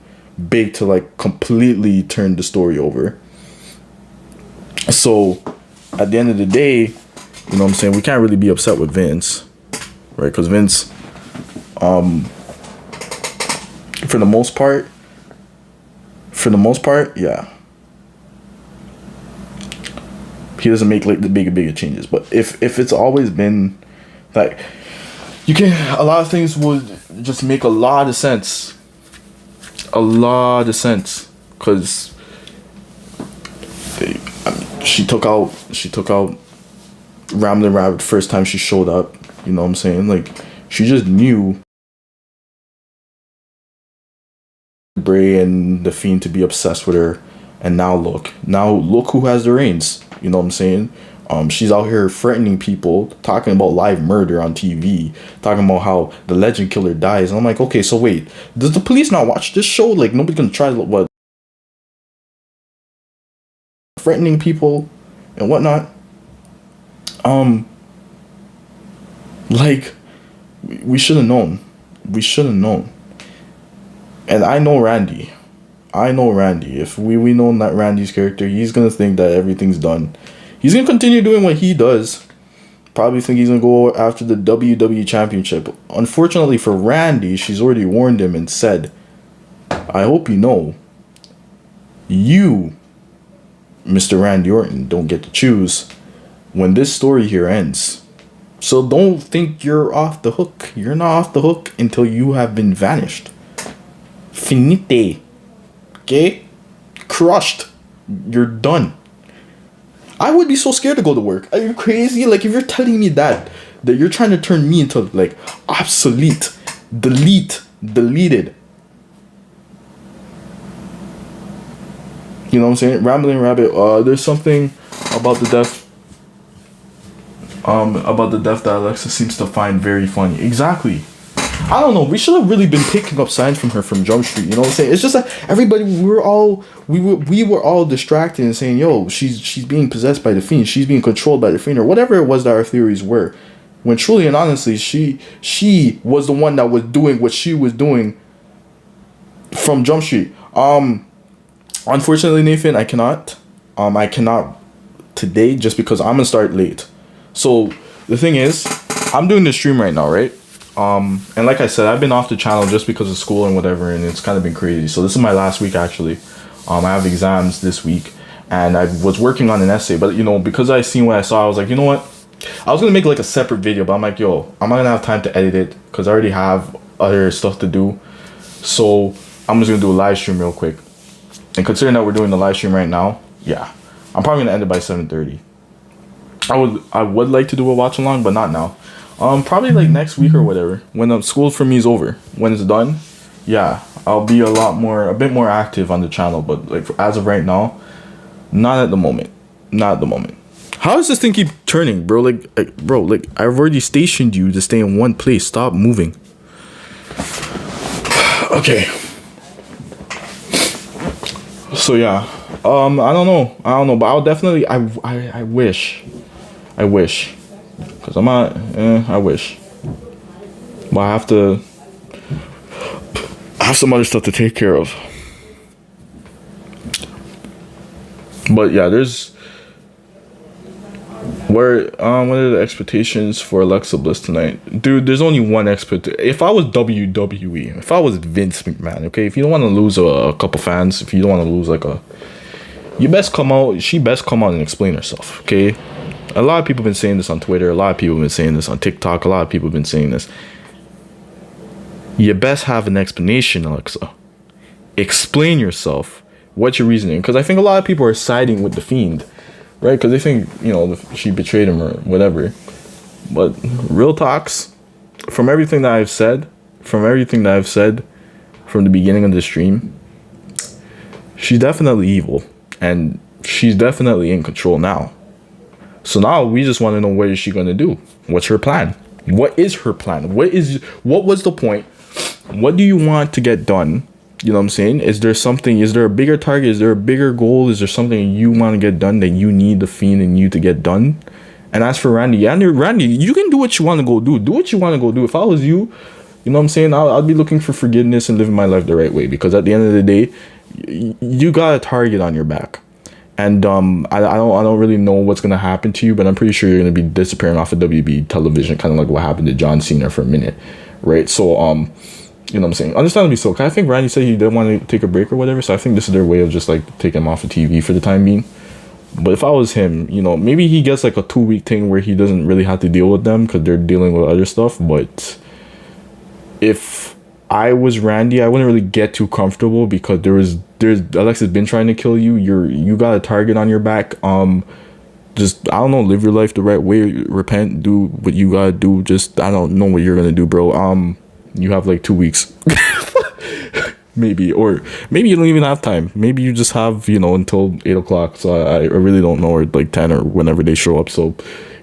big to like completely turn the story over. So at the end of the day, you know what I'm saying, we can't really be upset with Vince, right? Because Vince, for the most part, yeah, he doesn't make like the bigger changes. But if it's always been like, a lot of things would just make a lot of sense. Because she took out Rambling Rabbit first time she showed up. You know what I'm saying? Like, she just knew Bray and The Fiend to be obsessed with her. And now look who has the reins. You know what I'm saying? She's out here threatening people, talking about live murder on TV, talking about how the legend killer dies. And I'm like, okay, so wait, does the police not watch this show? Like, nobody's gonna try to, what, threatening people and whatnot? Like, we should have known. And I know Randy. If we know that Randy's character, he's gonna think that everything's done. He's gonna continue doing what he does. Probably think he's gonna go after the WWE Championship. Unfortunately for Randy, she's already warned him and said, I hope you know, you, Mr. Randy Orton, don't get to choose when this story here ends. So don't think you're off the hook. You're not off the hook until you have been vanished. Finite. Okay? Crushed. You're done. I would be so scared to go to work. Are you crazy? Like, if you're telling me that you're trying to turn me into, like, obsolete, deleted. You know what I'm saying? Rambling Rabbit, there's something about the death that Alexa seems to find very funny. Exactly. I don't know. We should have really been picking up signs from her from Jump Street. You know what I'm saying? It's just that everybody, we were all distracted and saying, yo, she's being possessed by the Fiend. She's being controlled by the Fiend, or whatever it was that our theories were. When truly and honestly, she was the one that was doing what she was doing from Jump Street. Unfortunately, Nathan, I cannot today, just because I'm gonna start late. So the thing is, I'm doing this stream right now, right? And like I said, I've been off the channel just because of school and whatever, and it's kind of been crazy. So this is my last week, actually. I have exams this week, and I was working on an essay, but, you know, because I seen what I saw, I was like, you know what? I was going to make like a separate video, but I'm like, yo, I'm not going to have time to edit it because I already have other stuff to do. So I'm just going to do a live stream real quick. And considering that we're doing the live stream right now, yeah, I'm probably going to end it by 7:30. I would like to do a watch along, but not now. Probably like next week or whatever, when school for me is over, when it's done. Yeah, I'll be a bit more active on the channel. But like as of right now, not at the moment. Not at the moment. How does this thing keep turning, bro? Bro, like I've already stationed you to stay in one place. Stop moving. Okay. So yeah, I don't know, but I'll definitely. I wish, cause I'm not. I wish, but I have some other stuff to take care of. But yeah, what are the expectations for Alexa Bliss tonight? Dude, there's only one expectation. If I was WWE, if I was Vince McMahon, okay, if you don't want to lose a couple fans, if you don't want to lose she best come out and explain herself, okay? A lot of people have been saying this on Twitter, a lot of people have been saying this on TikTok, a lot of people have been saying this. You best have an explanation, Alexa. Explain yourself. What's your reasoning? Because I think a lot of people are siding with The Fiend, right? Because they think, she betrayed him or whatever. But real talks, from everything that I've said from the beginning of the stream, she's definitely evil. And she's definitely in control now. So now we just want to know what is she going to do? What's her plan? What is her plan? What was the point? What do you want to get done? You know what I'm saying? Is there a bigger target? Is there a bigger goal? Is there something you want to get done that you need The Fiend and you to get done? And as for Randy, you can do what you want to go do. Do what you want to go do. If I was you, you know what I'm saying? I'd be looking for forgiveness and living my life the right way. Because at the end of the day, you got a target on your back. And I don't really know what's gonna happen to you, but I'm pretty sure you're gonna be disappearing off of WB television, kind of like what happened to John Cena for a minute, right? So you know what I'm saying? Understandably so. I think Randy said he didn't want to take a break or whatever, so I think this is their way of just like taking him off of TV for the time being. But if I was him, maybe he gets like a 2-week thing where he doesn't really have to deal with them because they're dealing with other stuff. But if I was Randy, I wouldn't really get too comfortable because there's Alexa's been trying to kill you. You got a target on your back. Just I don't know, live your life the right way. Repent, do what you gotta do. Just I don't know what you're gonna do, bro. You have like 2 weeks, maybe, or maybe you don't even have time. Maybe you just have until 8 o'clock. So I really don't know, or like 10 or whenever they show up. So.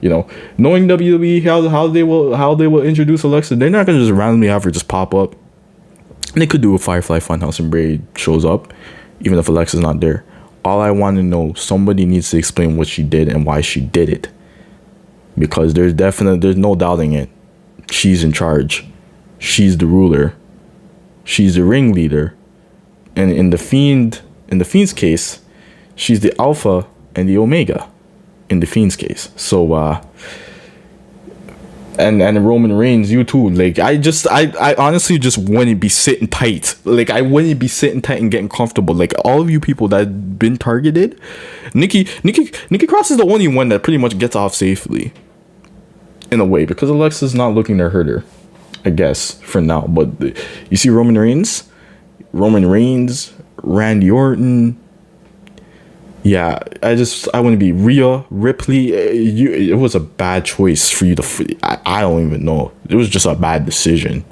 Knowing WWE how they will introduce Alexa, they're not gonna just randomly have her just pop up. They could do a Firefly Funhouse and Bray shows up, even if Alexa's not there. All I want to know, somebody needs to explain what she did and why she did it, because there's no doubting it. She's in charge. She's the ruler. She's the ringleader, and in the Fiend's case, she's the Alpha and the Omega. In the Fiend's case, so and Roman Reigns, you too. Like I honestly just wouldn't be sitting tight. Like I wouldn't be sitting tight and getting comfortable. Like all of you people that have been targeted, Nikki Cross is the only one that pretty much gets off safely, in a way, because Alexa's not looking to hurt her, I guess for now. But you see Roman Reigns, Randy Orton. Yeah, I want to be Rhea Ripley. It was a bad choice for you to. I don't even know. It was just a bad decision.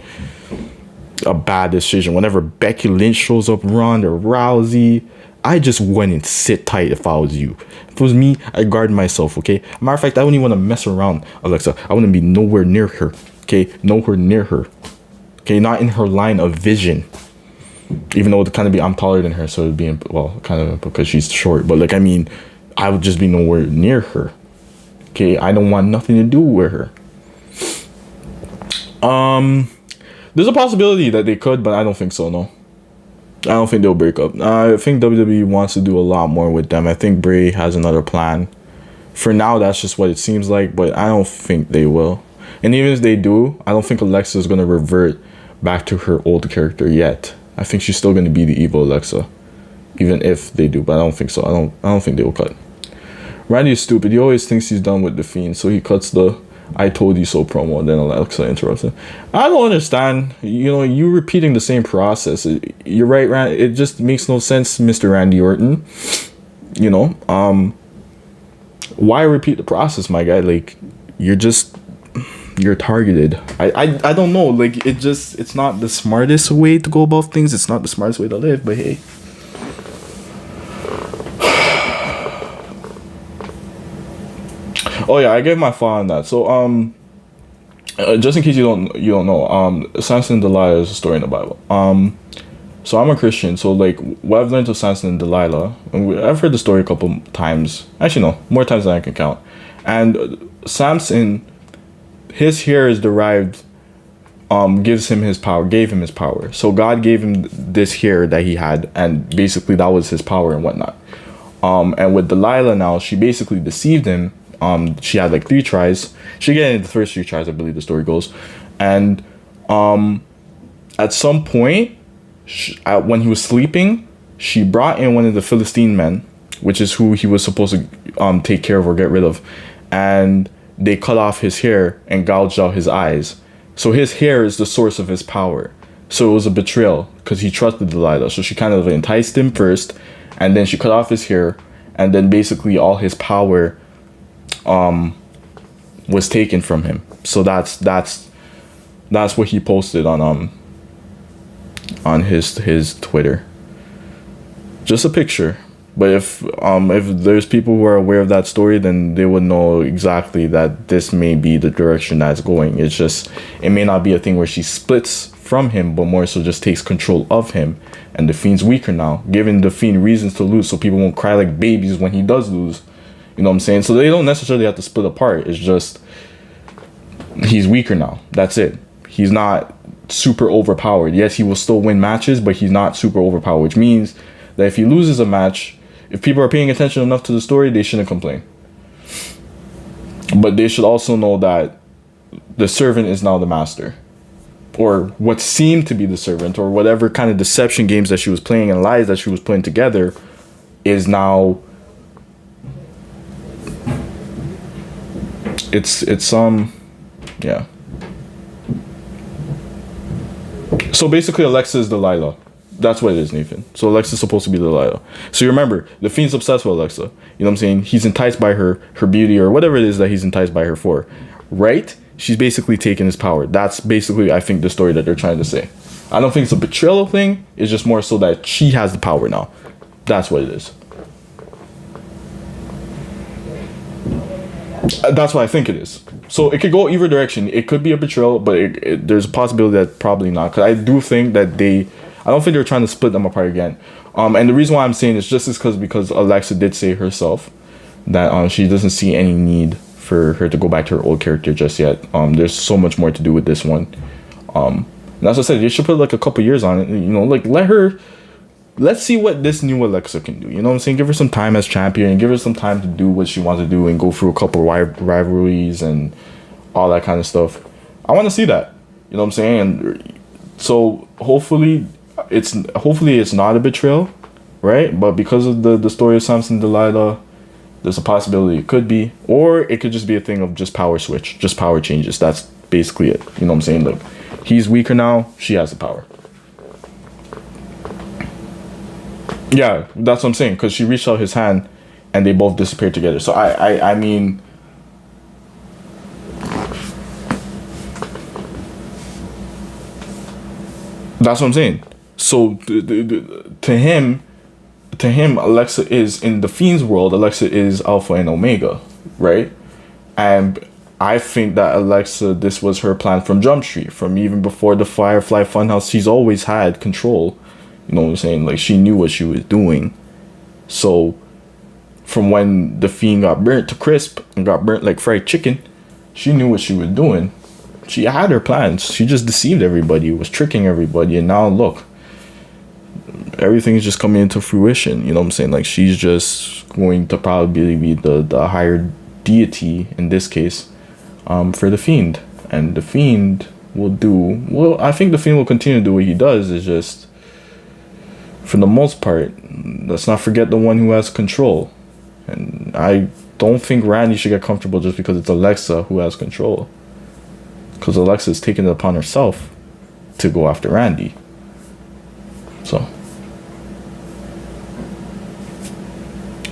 Whenever Becky Lynch shows up, Ronda Rousey, I just wouldn't sit tight if I was you. If it was me, I'd guard myself, okay? Matter of fact, I wouldn't even want to mess around Alexa. I wouldn't be nowhere near her, okay? Nowhere near her, okay? Not in her line of vision. Even though I'm taller than her, so it'd be kind of because she's short. But like I would just be nowhere near her. Okay, I don't want nothing to do with her. There's a possibility that they could, but I don't think so. No, I don't think they'll break up. I think WWE wants to do a lot more with them. I think Bray has another plan. For now, that's just what it seems like, but I don't think they will. And even if they do, I don't think Alexa is gonna revert back to her old character yet. I think she's still going to be the evil Alexa, even if they do. But I don't think so. I don't think they will cut. Randy is stupid. He always thinks he's done with the Fiend, so he cuts the "I told you so" promo. And then Alexa interrupts him. I don't understand. You repeating the same process. You're right, Randy. It just makes no sense, Mr. Randy Orton. Why repeat the process, my guy? Like, you're targeted. I don't know. Like, it's not the smartest way to go about things. It's not the smartest way to live. But hey. Oh yeah, I gave my thought on that. So just in case you don't know, Samson and Delilah is a story in the Bible. So I'm a Christian, so like what I've learned of Samson and Delilah, and I've heard the story a couple times. Actually, no, more times than I can count. And Samson, his hair is derived, gave him his power. So God gave him this hair that he had, and basically that was his power and whatnot. And with Delilah now, she basically deceived him. She had like 3 tries. She get into the first 3 tries, I believe the story goes. And at some point, when he was sleeping, she brought in one of the Philistine men, which is who he was supposed to take care of or get rid of. And they cut off his hair and gouged out his eyes. So his hair is the source of his power. So it was a betrayal because he trusted Delilah. So she kind of enticed him first, and then she cut off his hair, and then basically all his power was taken from him. So that's what he posted on his Twitter. Just a picture. But if there's people who are aware of that story, then they would know exactly that this may be the direction that's going. It's just, it may not be a thing where she splits from him, but more so just takes control of him. And the Fiend's weaker now, giving the Fiend reasons to lose so people won't cry like babies when he does lose. You know what I'm saying? So they don't necessarily have to split apart. It's just, he's weaker now. That's it. He's not super overpowered. Yes, he will still win matches, but he's not super overpowered, which means that if he loses a match, if people are paying attention enough to the story, they shouldn't complain. But they should also know that the servant is now the master, or what seemed to be the servant, or whatever kind of deception games that she was playing and lies that she was putting together is now, it's yeah. So basically Alexa is Delilah. That's what it is, Nathan. So Alexa's supposed to be Delilah. So you remember, the Fiend's obsessed with Alexa. You know what I'm saying? He's enticed by her beauty, or whatever it is that he's enticed by her for. Right? She's basically taking his power. That's basically, I think, the story that they're trying to say. I don't think it's a betrayal thing. It's just more so that she has the power now. That's what it is. That's what I think it is. So it could go either direction. It could be a betrayal, but there's a possibility that probably not. Because I do think that I don't think they're trying to split them apart again. And the reason why I'm saying this just is because Alexa did say herself that she doesn't see any need for her to go back to her old character just yet. There's so much more to do with this one. And as I said, they should put like a couple years on it. You know, like let's see what this new Alexa can do. You know what I'm saying? Give her some time as champion, give her some time to do what she wants to do and go through a couple rivalries and all that kind of stuff. I want to see that. You know what I'm saying? And so hopefully it's not a betrayal, right? But because of the story of Samson and Delilah, there's a possibility it could be, or it could just be a thing of just power switch, just power changes. That's basically it. You know what I'm saying? Like, he's weaker now, she has the power. Yeah, that's what I'm saying, because she reached out his hand and they both disappeared together. So I mean, that's what I'm saying. So to him, Alexa is, in the Fiend's world, Alexa is Alpha and Omega, right? And I think that Alexa, this was her plan from Jump Street, from even before the Firefly Funhouse. She's always had control. You know what I'm saying? Like, she knew what she was doing. So from when the Fiend got burnt to crisp and got burnt like fried chicken, she knew what she was doing. She had her plans. She just deceived everybody, was tricking everybody, and now look, everything is just coming into fruition. You know what I'm saying? Like, she's just going to probably be the higher deity in this case, for the Fiend. And the Fiend will do, well, I think the Fiend will continue to do what he does. Is just, for the most part, let's not forget the one who has control. And I don't think Randy should get comfortable just because it's Alexa who has control. Because Alexa is taking it upon herself to go after Randy. So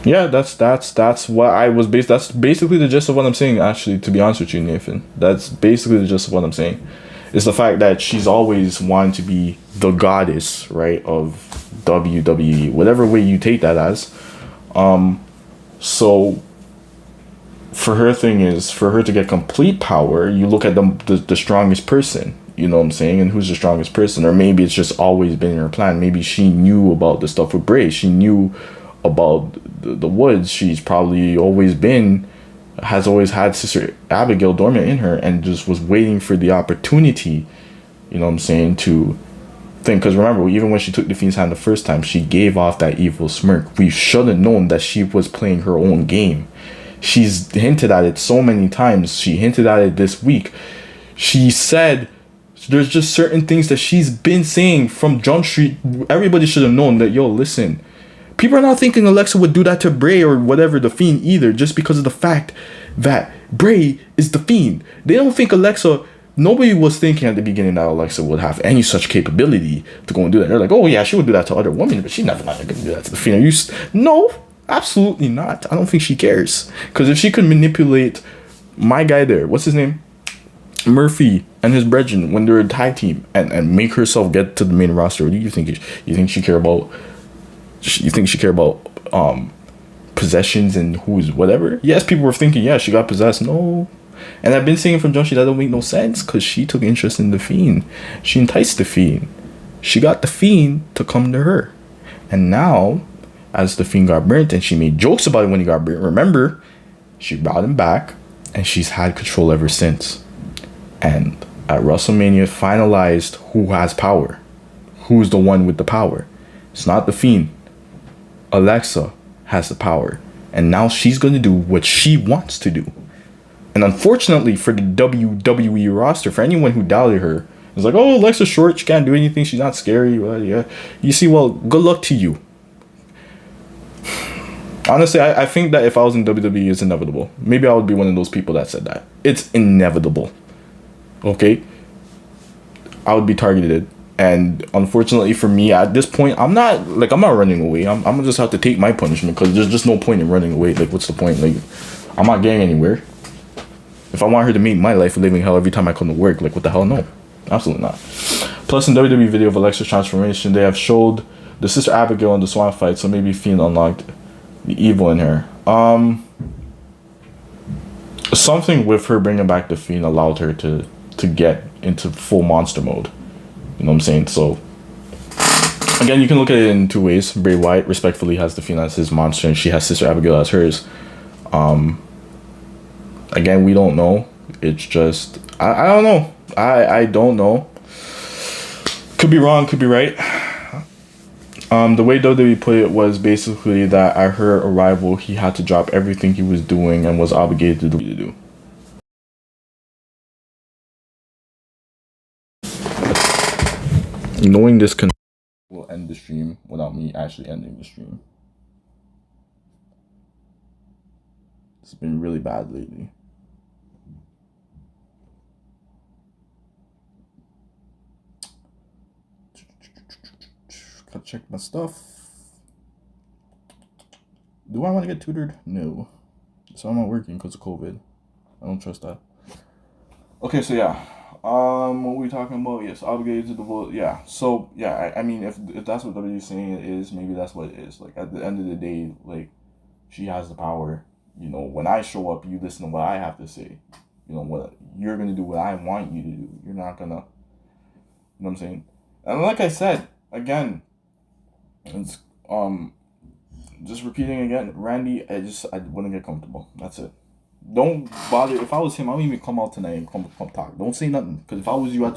Yeah, that's what I was based. That's basically the gist of what I'm saying. Actually, to be honest with you, Nathan, that's basically the gist of what I'm saying. It's the fact that she's always wanted to be the goddess, right, of WWE, whatever way you take that as. So for her thing is for her to get complete power, you look at the strongest person. You know what I'm saying? And who's the strongest person? Or maybe it's just always been in her plan. Maybe she knew about the stuff with Bray. She knew about the Woods. She's probably has always had Sister Abigail dormant in her and just was waiting for the opportunity, you know what I'm saying, to think. Because remember, even when she took the Fiend's hand the first time, she gave off that evil smirk. We should have known that she was playing her own game. She's hinted at it so many times. She hinted at it this week. She said there's just certain things that she's been saying from Jump Street. Everybody should have known that, yo, listen, people are not thinking Alexa would do that to Bray or whatever, the Fiend, either, just because of the fact that Bray is the Fiend. They don't think Alexa, nobody was thinking at the beginning that Alexa would have any such capability to go and do that. They're like, oh yeah, she would do that to other women, but she's never not going to do that to the Fiend. No, absolutely not. I don't think she cares. Because if she could manipulate my guy there, what's his name? Murphy and his brethren when they're a tag team and make herself get to the main roster, what do you think? You think she care about? You think she care about possessions and who's whatever? Yes, people were thinking, yeah, she got possessed. No, and I've been saying from Jump Street that don't make no sense because she took interest in the Fiend. She enticed the Fiend. She got the Fiend to come to her, and now as the Fiend got burnt and she made jokes about it when he got burnt. Remember, she brought him back, and she's had control ever since. And at WrestleMania finalized who has power. Who's the one with the power? It's not the Fiend. Alexa has the power. And now she's going to do what she wants to do. And unfortunately for the WWE roster, for anyone who doubted her, it's like, oh, Alexa's short, she can't do anything, she's not scary. Well, yeah. You see, well, good luck to you. Honestly, I think that if I was in WWE, it's inevitable. Maybe I would be one of those people that said that. It's inevitable. Okay, I would be targeted, and unfortunately for me at this point, I'm not running away. I'm gonna just have to take my punishment because there's just no point in running away. Like, what's the point? Like, I'm not getting anywhere. If I want her to make my life a living hell every time I come to work, like, what the hell? No, absolutely not. Plus, in WWE video of Alexa's transformation, they have showed the Sister Abigail in the Swan fight, so maybe Fiend unlocked the evil in her. Something with her bringing back the Fiend allowed her to get into full monster mode. You know what I'm saying? So, again, you can look at it in two ways. Bray Wyatt respectfully has the Fiend as his monster, and she has Sister Abigail as hers. Again, we don't know. It's just, I don't know. I don't know. Could be wrong, could be right. The way WWE put it was basically that at her arrival, he had to drop everything he was doing and was obligated to do. Knowing this will end the stream without me actually ending the stream. It's been really bad lately. Gotta check my stuff. Do I want to get tutored? No. So I'm not working because of COVID. I don't trust that. Okay, so yeah. What were we talking about? Yes, obligated to the vote. Yeah. So yeah, I mean, if that's what WWE's saying it is, maybe that's what it is. Like, at the end of the day, like, she has the power. You know, when I show up, you listen to what I have to say. You know, what you're gonna do, what I want you to do. You're not gonna. You know what I'm saying? And like I said, again, it's just repeating again, Randy. I wouldn't get comfortable. That's it. Don't bother. If I was him, I wouldn't even come out tonight and come talk. Don't say nothing. Because if I was you,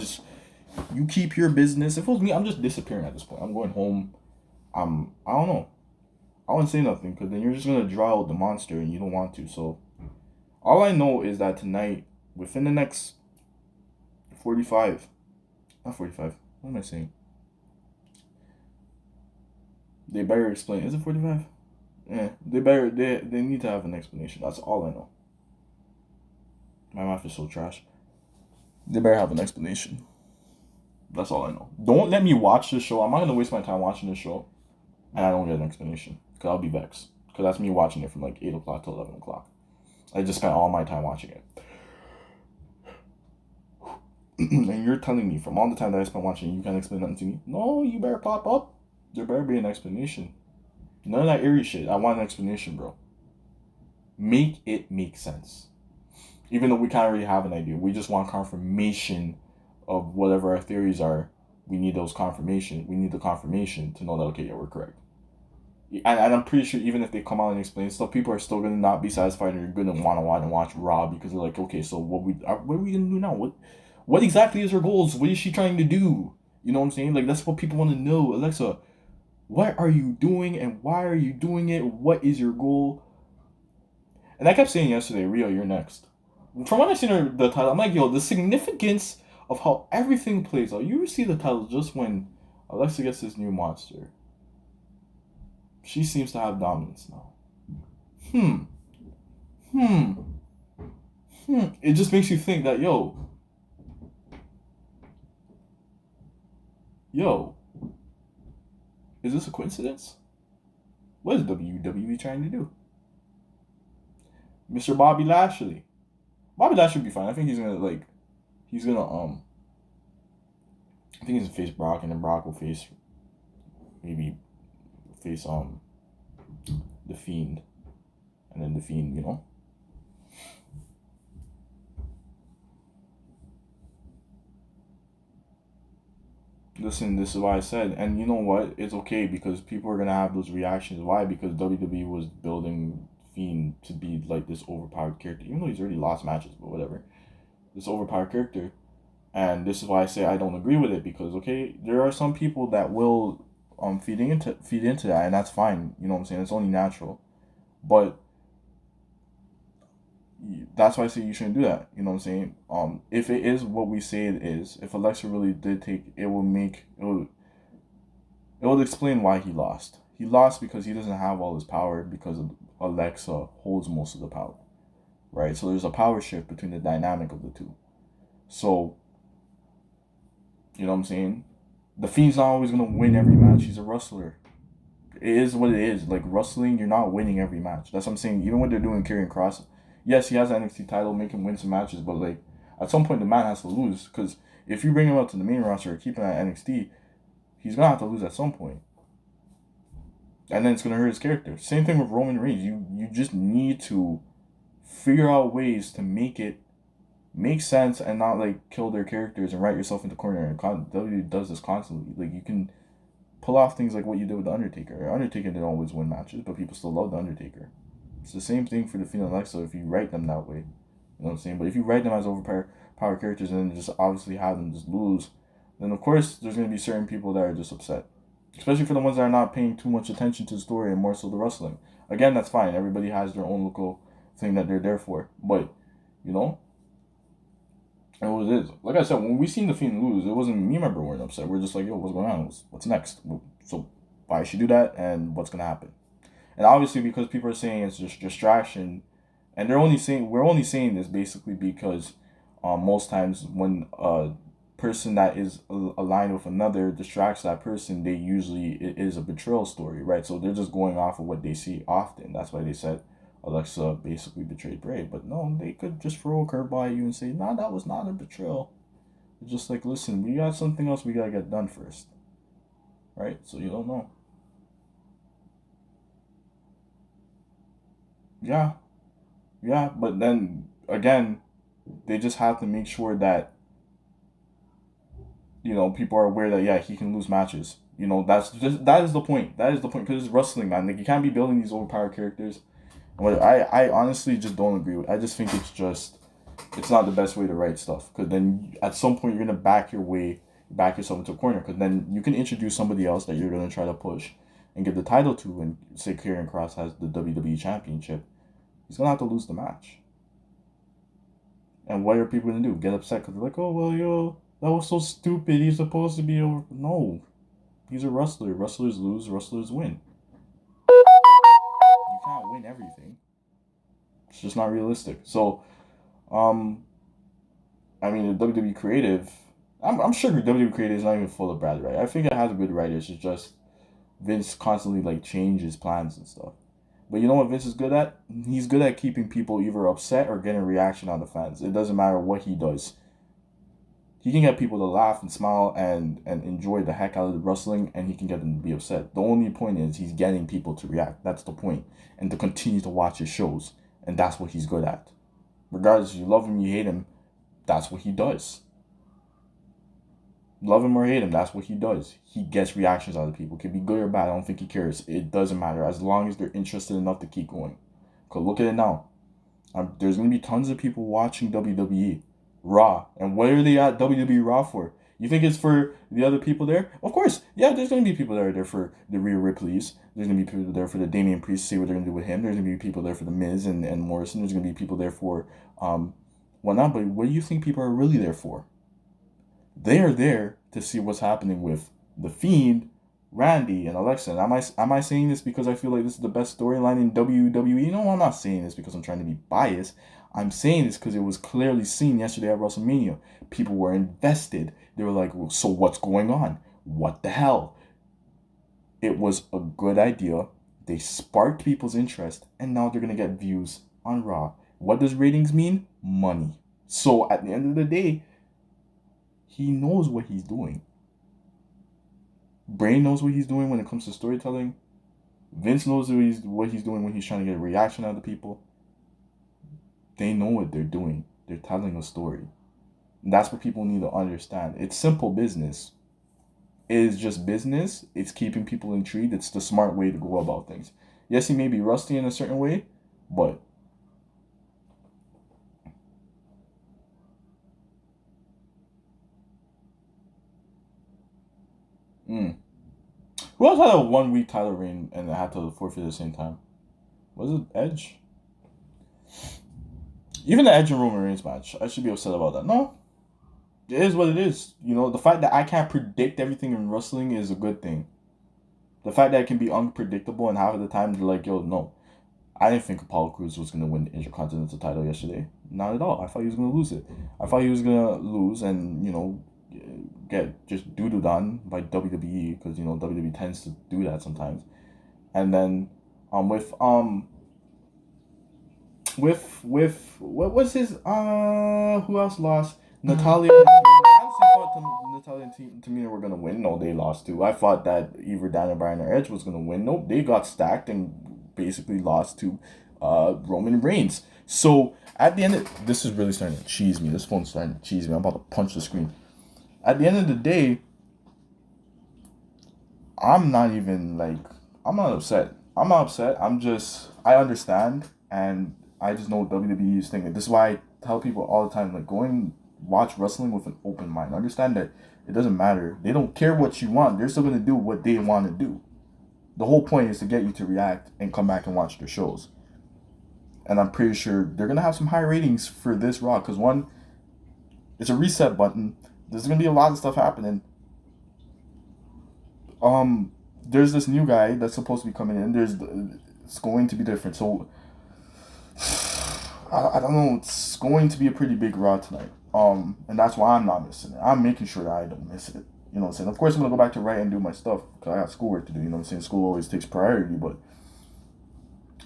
you keep your business. If it was me, I'm just disappearing at this point. I'm going home. I don't know. I wouldn't say nothing because then you're just going to draw out the monster and you don't want to. So all I know is that tonight, within the next 45, not 45, what am I saying? They better explain. Is it 45? Yeah, they need to have an explanation. That's all I know. My mouth is so trash. They better have an explanation. That's all I know. Don't let me watch this show. I'm not going to waste my time watching this show and I don't get an explanation because I'll be vexed. because that's me watching it from like 8 o'clock to 11 o'clock. I just spent all my time watching it. And you're telling me from all the time that I spent watching it, you can't explain nothing to me? No, you better pop up. There better be an explanation. None of that eerie shit. I want an explanation, bro. Make it make sense. Even though we can't really have an idea, we just want confirmation of whatever our theories are. We need those confirmation. We need the confirmation to know that, okay, yeah, we're correct. And I'm pretty sure even if they come out and explain stuff, people are still gonna not be satisfied, and you're gonna want to watch Raw because they're like, okay, so what are we gonna do now? What exactly is her goals? What is she trying to do? You know what I'm saying? Like, that's what people want to know. Alexa, what are you doing and why are you doing it? What is your goal? And I kept saying yesterday, Rio, you're next. From when I seen the title, I'm like, yo, the significance of how everything plays out. You see the title just when Alexa gets this new monster. She seems to have dominance now. It just makes you think that, yo, is this a coincidence? What is WWE trying to do? Mr. Bobby Lashley. Bobby Lashley will be fine. I think I think he's gonna face Brock, and then Brock will face the Fiend, and then the Fiend, you know. Listen, this is why I said, and you know what? It's okay because people are gonna have those reactions. Why? Because WWE was building Fiend to be like this overpowered character, even though he's already lost matches, but whatever. This overpowered character, and this is why I say I don't agree with it, because okay, there are some people that will feed into that, and that's fine. You know what I'm saying? It's only natural, but that's why I say you shouldn't do that. You know what I'm saying? If it is what we say it is, if Alexa really did take, it will explain why he lost. He lost because he doesn't have all his power, because Alexa holds most of the power, right? So there's a power shift between the dynamic of the two. So, you know what I'm saying? The Fiend's not always gonna win every match. He's a wrestler. It is what it is. Like, wrestling, you're not winning every match. That's what I'm saying. Even what they're doing, Karrion Kross, yes, he has an NXT title, make him win some matches, but like at some point the man has to lose, because if you bring him up to the main roster or keep him at NXT, he's gonna have to lose at some point, and then it's gonna hurt his character. Same thing with Roman Reigns. You just need to figure out ways to make it make sense and not like kill their characters and write yourself into corner. And WWE does this constantly. Like, you can pull off things like what you did with the Undertaker. Undertaker didn't always win matches, but people still love the Undertaker. It's the same thing for the Fiend and Alexa if you write them that way. You know what I'm saying? But if you write them as overpowered characters and then just obviously have them just lose, then of course there's going to be certain people that are just upset. Especially for the ones that are not paying too much attention to the story and more so the wrestling. Again, that's fine. Everybody has their own local thing that they're there for. But, you know, and what it is. Like I said, when we seen the Fiend lose, it wasn't me and my bro weren't upset. We're just like, yo, what's going on? What's next? So why should she do that, and what's gonna happen? And obviously, because people are saying it's just distraction, and we're only saying this basically because most times when a person that is aligned with another distracts that person, it is a betrayal story, right? So they're just going off of what they see often. That's why they said Alexa basically betrayed Bray. But no, they could just throw a curveball at you and say, nah, that was not a betrayal. It's just like, listen, we got something else we gotta get done first, right? So you don't know. Yeah, but then again, they just have to make sure that, you know, people are aware that, yeah, he can lose matches. You know, that is the point. That is the point, because it's wrestling, man. Like, you can't be building these overpowered characters. But I honestly just don't agree with. I just think it's not the best way to write stuff, because then at some point you're gonna back yourself into a corner, because then you can introduce somebody else that you're gonna try to push and give the title to, and say Karrion Kross has the WWE Championship. He's gonna have to lose the match. And what are people gonna do? Get upset because they're like, oh well, yo, that was so stupid. He's supposed to be over. No, he's a wrestler. Wrestlers lose. Wrestlers win. You can't win everything. It's just not realistic. So, I mean, the WWE creative. I'm sure the WWE creative is not even full of bad writers. I think it has good writers. It's just Vince constantly like changes plans and stuff. But you know what Vince is good at? He's good at keeping people either upset or getting a reaction on the fans. It doesn't matter what he does. He can get people to laugh and smile and enjoy the heck out of the wrestling, and he can get them to be upset. The only point is he's getting people to react. That's the point. And to continue to watch his shows. And that's what he's good at. Regardless if you love him, you hate him, that's what he does. Love him or hate him, that's what he does. He gets reactions out of people. It could be good or bad, I don't think he cares. It doesn't matter as long as they're interested enough to keep going. Because look at it now. There's going to be tons of people watching WWE Raw. And what are they at WWE Raw for? You think it's for the other people there? Of course. Yeah, there's going to be people that are there for the Rhea Ripley's. There's going to be people there for the Damian Priest, see what they're going to do with him. There's going to be people there for the Miz and Morrison. There's going to be people there for whatnot. But what do you think people are really there for? They are there to see what's happening with The Fiend, Randy, and Alexa. And am I saying this because I feel like this is the best storyline in WWE? No, I'm not saying this because I'm trying to be biased. I'm saying this because it was clearly seen yesterday at WrestleMania. People were invested. They were like, well, so what's going on? What the hell? It was a good idea. They sparked people's interest, and now they're going to get views on Raw. What does ratings mean? Money. So at the end of the day, he knows what he's doing. Brain knows what he's doing when it comes to storytelling. Vince knows what he's doing when he's trying to get a reaction out of people. They know what they're doing. They're telling a story. And that's what people need to understand. It's simple business. It is just business. It's keeping people intrigued. It's the smart way to go about things. Yes, he may be rusty in a certain way, but who else had a 1 week title reign and had to forfeit at the same time? Was it Edge? Even the Edge and Roman Reigns match, I should be upset about that. No, it is what it is. You know, the fact that I can't predict everything in wrestling is a good thing. The fact that it can be unpredictable and half of the time you're like, yo, no. I didn't think Apollo Crews was going to win the Intercontinental title yesterday. Not at all. I thought he was going to lose it. I thought he was going to lose and, you know, get just doo-dooed on by WWE because, you know, WWE tends to do that sometimes. And then with what was his who else lost? Natalya. I honestly thought Natalya and Tamina were gonna win. No, they lost too. I thought that either Daniel Bryan or Edge was gonna win. Nope, they got stacked and basically lost to Roman Reigns. So at the end of this is really starting to cheese me. This phone's starting to cheese me. I'm about to punch the screen. At the end of the day, I'm not upset. I'm not upset. I understand and I just know WWE is thinking. This is why I tell people all the time, like, go and watch wrestling with an open mind. Understand that it doesn't matter. They don't care what you want. They're still going to do what they want to do. The whole point is to get you to react and come back and watch their shows. And I'm pretty sure they're going to have some high ratings for this Raw. Because one, it's a reset button. There's going to be a lot of stuff happening. There's this new guy that's supposed to be coming in. It's going to be different. So I don't know. It's going to be a pretty big Raw tonight. And that's why I'm not missing it. I'm making sure that I don't miss it. You know what I'm saying? Of course, I'm gonna go back to write and do my stuff because I got schoolwork to do. You know what I'm saying? School always takes priority, but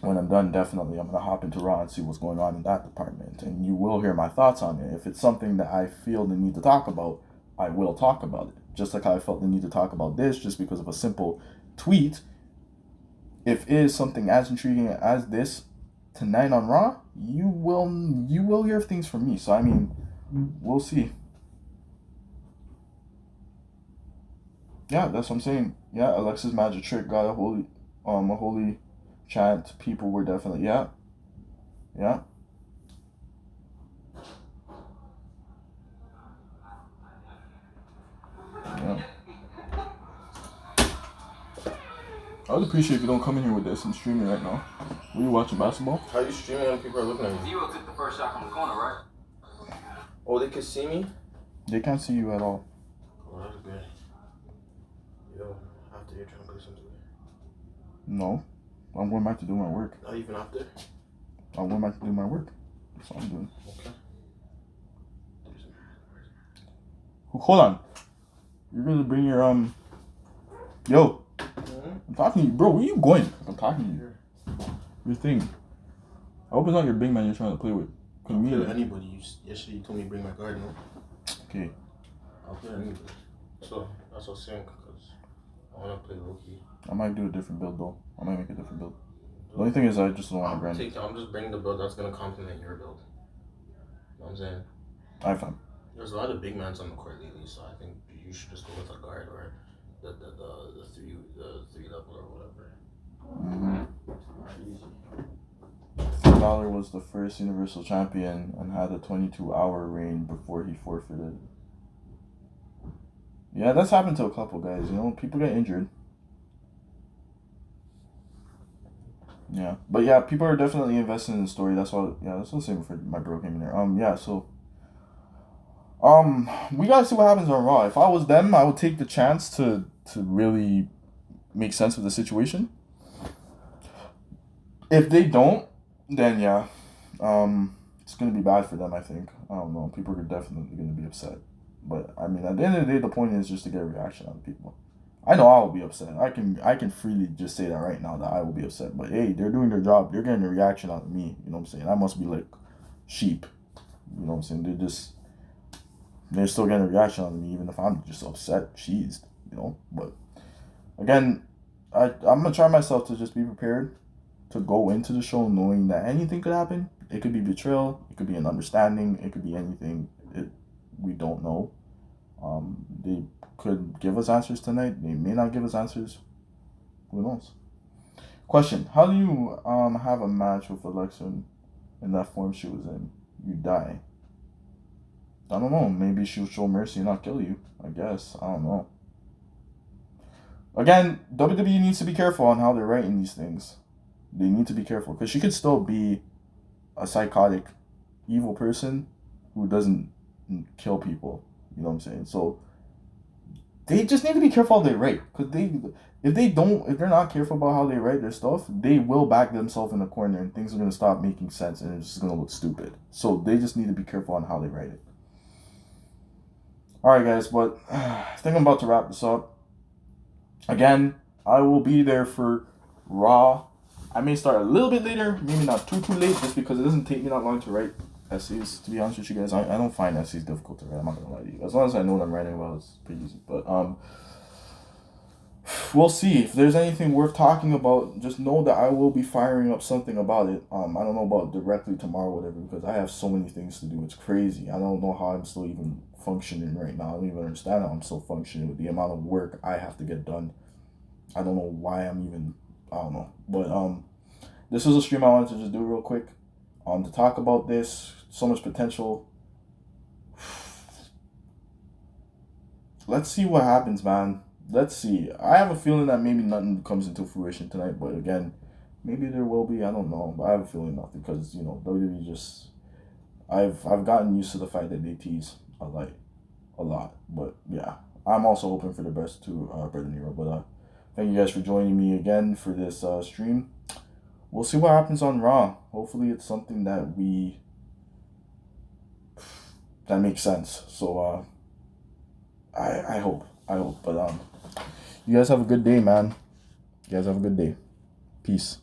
when I'm done, definitely I'm gonna hop into Raw and see what's going on in that department. And you will hear my thoughts on it. If it's something that I feel the need to talk about, I will talk about it. Just like how I felt the need to talk about this, just because of a simple tweet. If it is something as intriguing as this tonight on Raw, you will hear things from me. So I mean, we'll see. Yeah, that's what I'm saying. Yeah, Alexa's Magic Trick got a holy chant. People were definitely yeah. Yeah. I would appreciate if you don't come in here with this and streaming right now. Were you watching basketball? How are you streaming when people are looking at you? Zero took the first shot from the corner, right? Oh, they can see me? They can't see you at all. Oh, that's good. Yo, after you're trying to play something. No. I'm going back to do my work. Not even after? I'm going back to do my work. That's what I'm doing. Okay. Hold on. You're gonna bring your Yo. Mm-hmm. I'm talking to you, bro. Where you going? I'm talking to you. your thing. I hope it's not your big man you're trying to play with. I'll play with anybody. Yesterday you told me to bring my guard, no? Okay. I'll play with anybody. So that's what I'm saying, because I want to play low-key. I might do a different build though. I might make a different build. The only thing is I just don't want to grind. I'm just bringing the build that's going to complement your build. You know what I'm saying? I fine. There's a lot of big mans on the court lately, so I think you should just go with a guard or the three level or whatever. Finn Balor was the first Universal Champion and had a 22-hour reign before he forfeited. Yeah, that's happened to a couple guys. You know, people get injured. Yeah, but yeah, people are definitely invested in the story. That's why. Yeah, that's what I'm saying before my bro came in there. Yeah, so. We gotta see what happens on Raw. If I was them, I would take the chance to really make sense of the situation. If they don't, then yeah, it's gonna be bad for them. I think. I don't know. People are definitely gonna be upset. But I mean, at the end of the day, the point is just to get a reaction out of people. I know I will be upset. I can freely just say that right now that I will be upset. But hey, they're doing their job. They're getting a reaction out of me. You know what I'm saying? I must be like sheep. You know what I'm saying? They're still getting a reaction out of me, even if I'm just upset, cheesed. You know. But again, I'm gonna try myself to just be prepared to go into the show knowing that anything could happen. It could be betrayal. It could be an understanding. It could be anything. We don't know. They could give us answers tonight. They may not give us answers. Who knows? Question: how do you have a match with Alexa in that form she was in? You die. I don't know. Maybe she'll show mercy and not kill you. I guess. I don't know. Again, WWE needs to be careful on how they're writing these things. They need to be careful because she could still be a psychotic, evil person who doesn't kill people. You know what I'm saying? So they just need to be careful how they write, because if they're not careful about how they write their stuff, they will back themselves in the corner and things are gonna stop making sense and it's just gonna look stupid. So they just need to be careful on how they write it. All right, guys, but I think I'm about to wrap this up. Again, I will be there for Raw. I may start a little bit later, maybe not too late, just because it doesn't take me that long to write essays. To be honest with you guys, I don't find essays difficult to write. I'm not gonna lie to you. As long as I know what I'm writing about, it's pretty easy. But we'll see if there's anything worth talking about. Just know that I will be firing up something about it. I don't know about directly tomorrow or whatever, because I have so many things to do. It's crazy. I don't know how I'm still even functioning right now. I don't even understand how I'm still functioning with the amount of work I have to get done. I don't know why I don't know. But this is a stream I wanted to just do real quick. To talk about this. So much potential. Let's see what happens, man. Let's see. I have a feeling that maybe nothing comes into fruition tonight, but again, maybe there will be. I don't know, but I have a feeling nothing, because you know WWE just. I've gotten used to the fact that they tease a lot, but yeah, I'm also hoping for the best to Brother Nero. But thank you guys for joining me again for this stream. We'll see what happens on Raw. Hopefully, it's something that makes sense. So I hope. But you guys have a good day, man. You guys have a good day. Peace.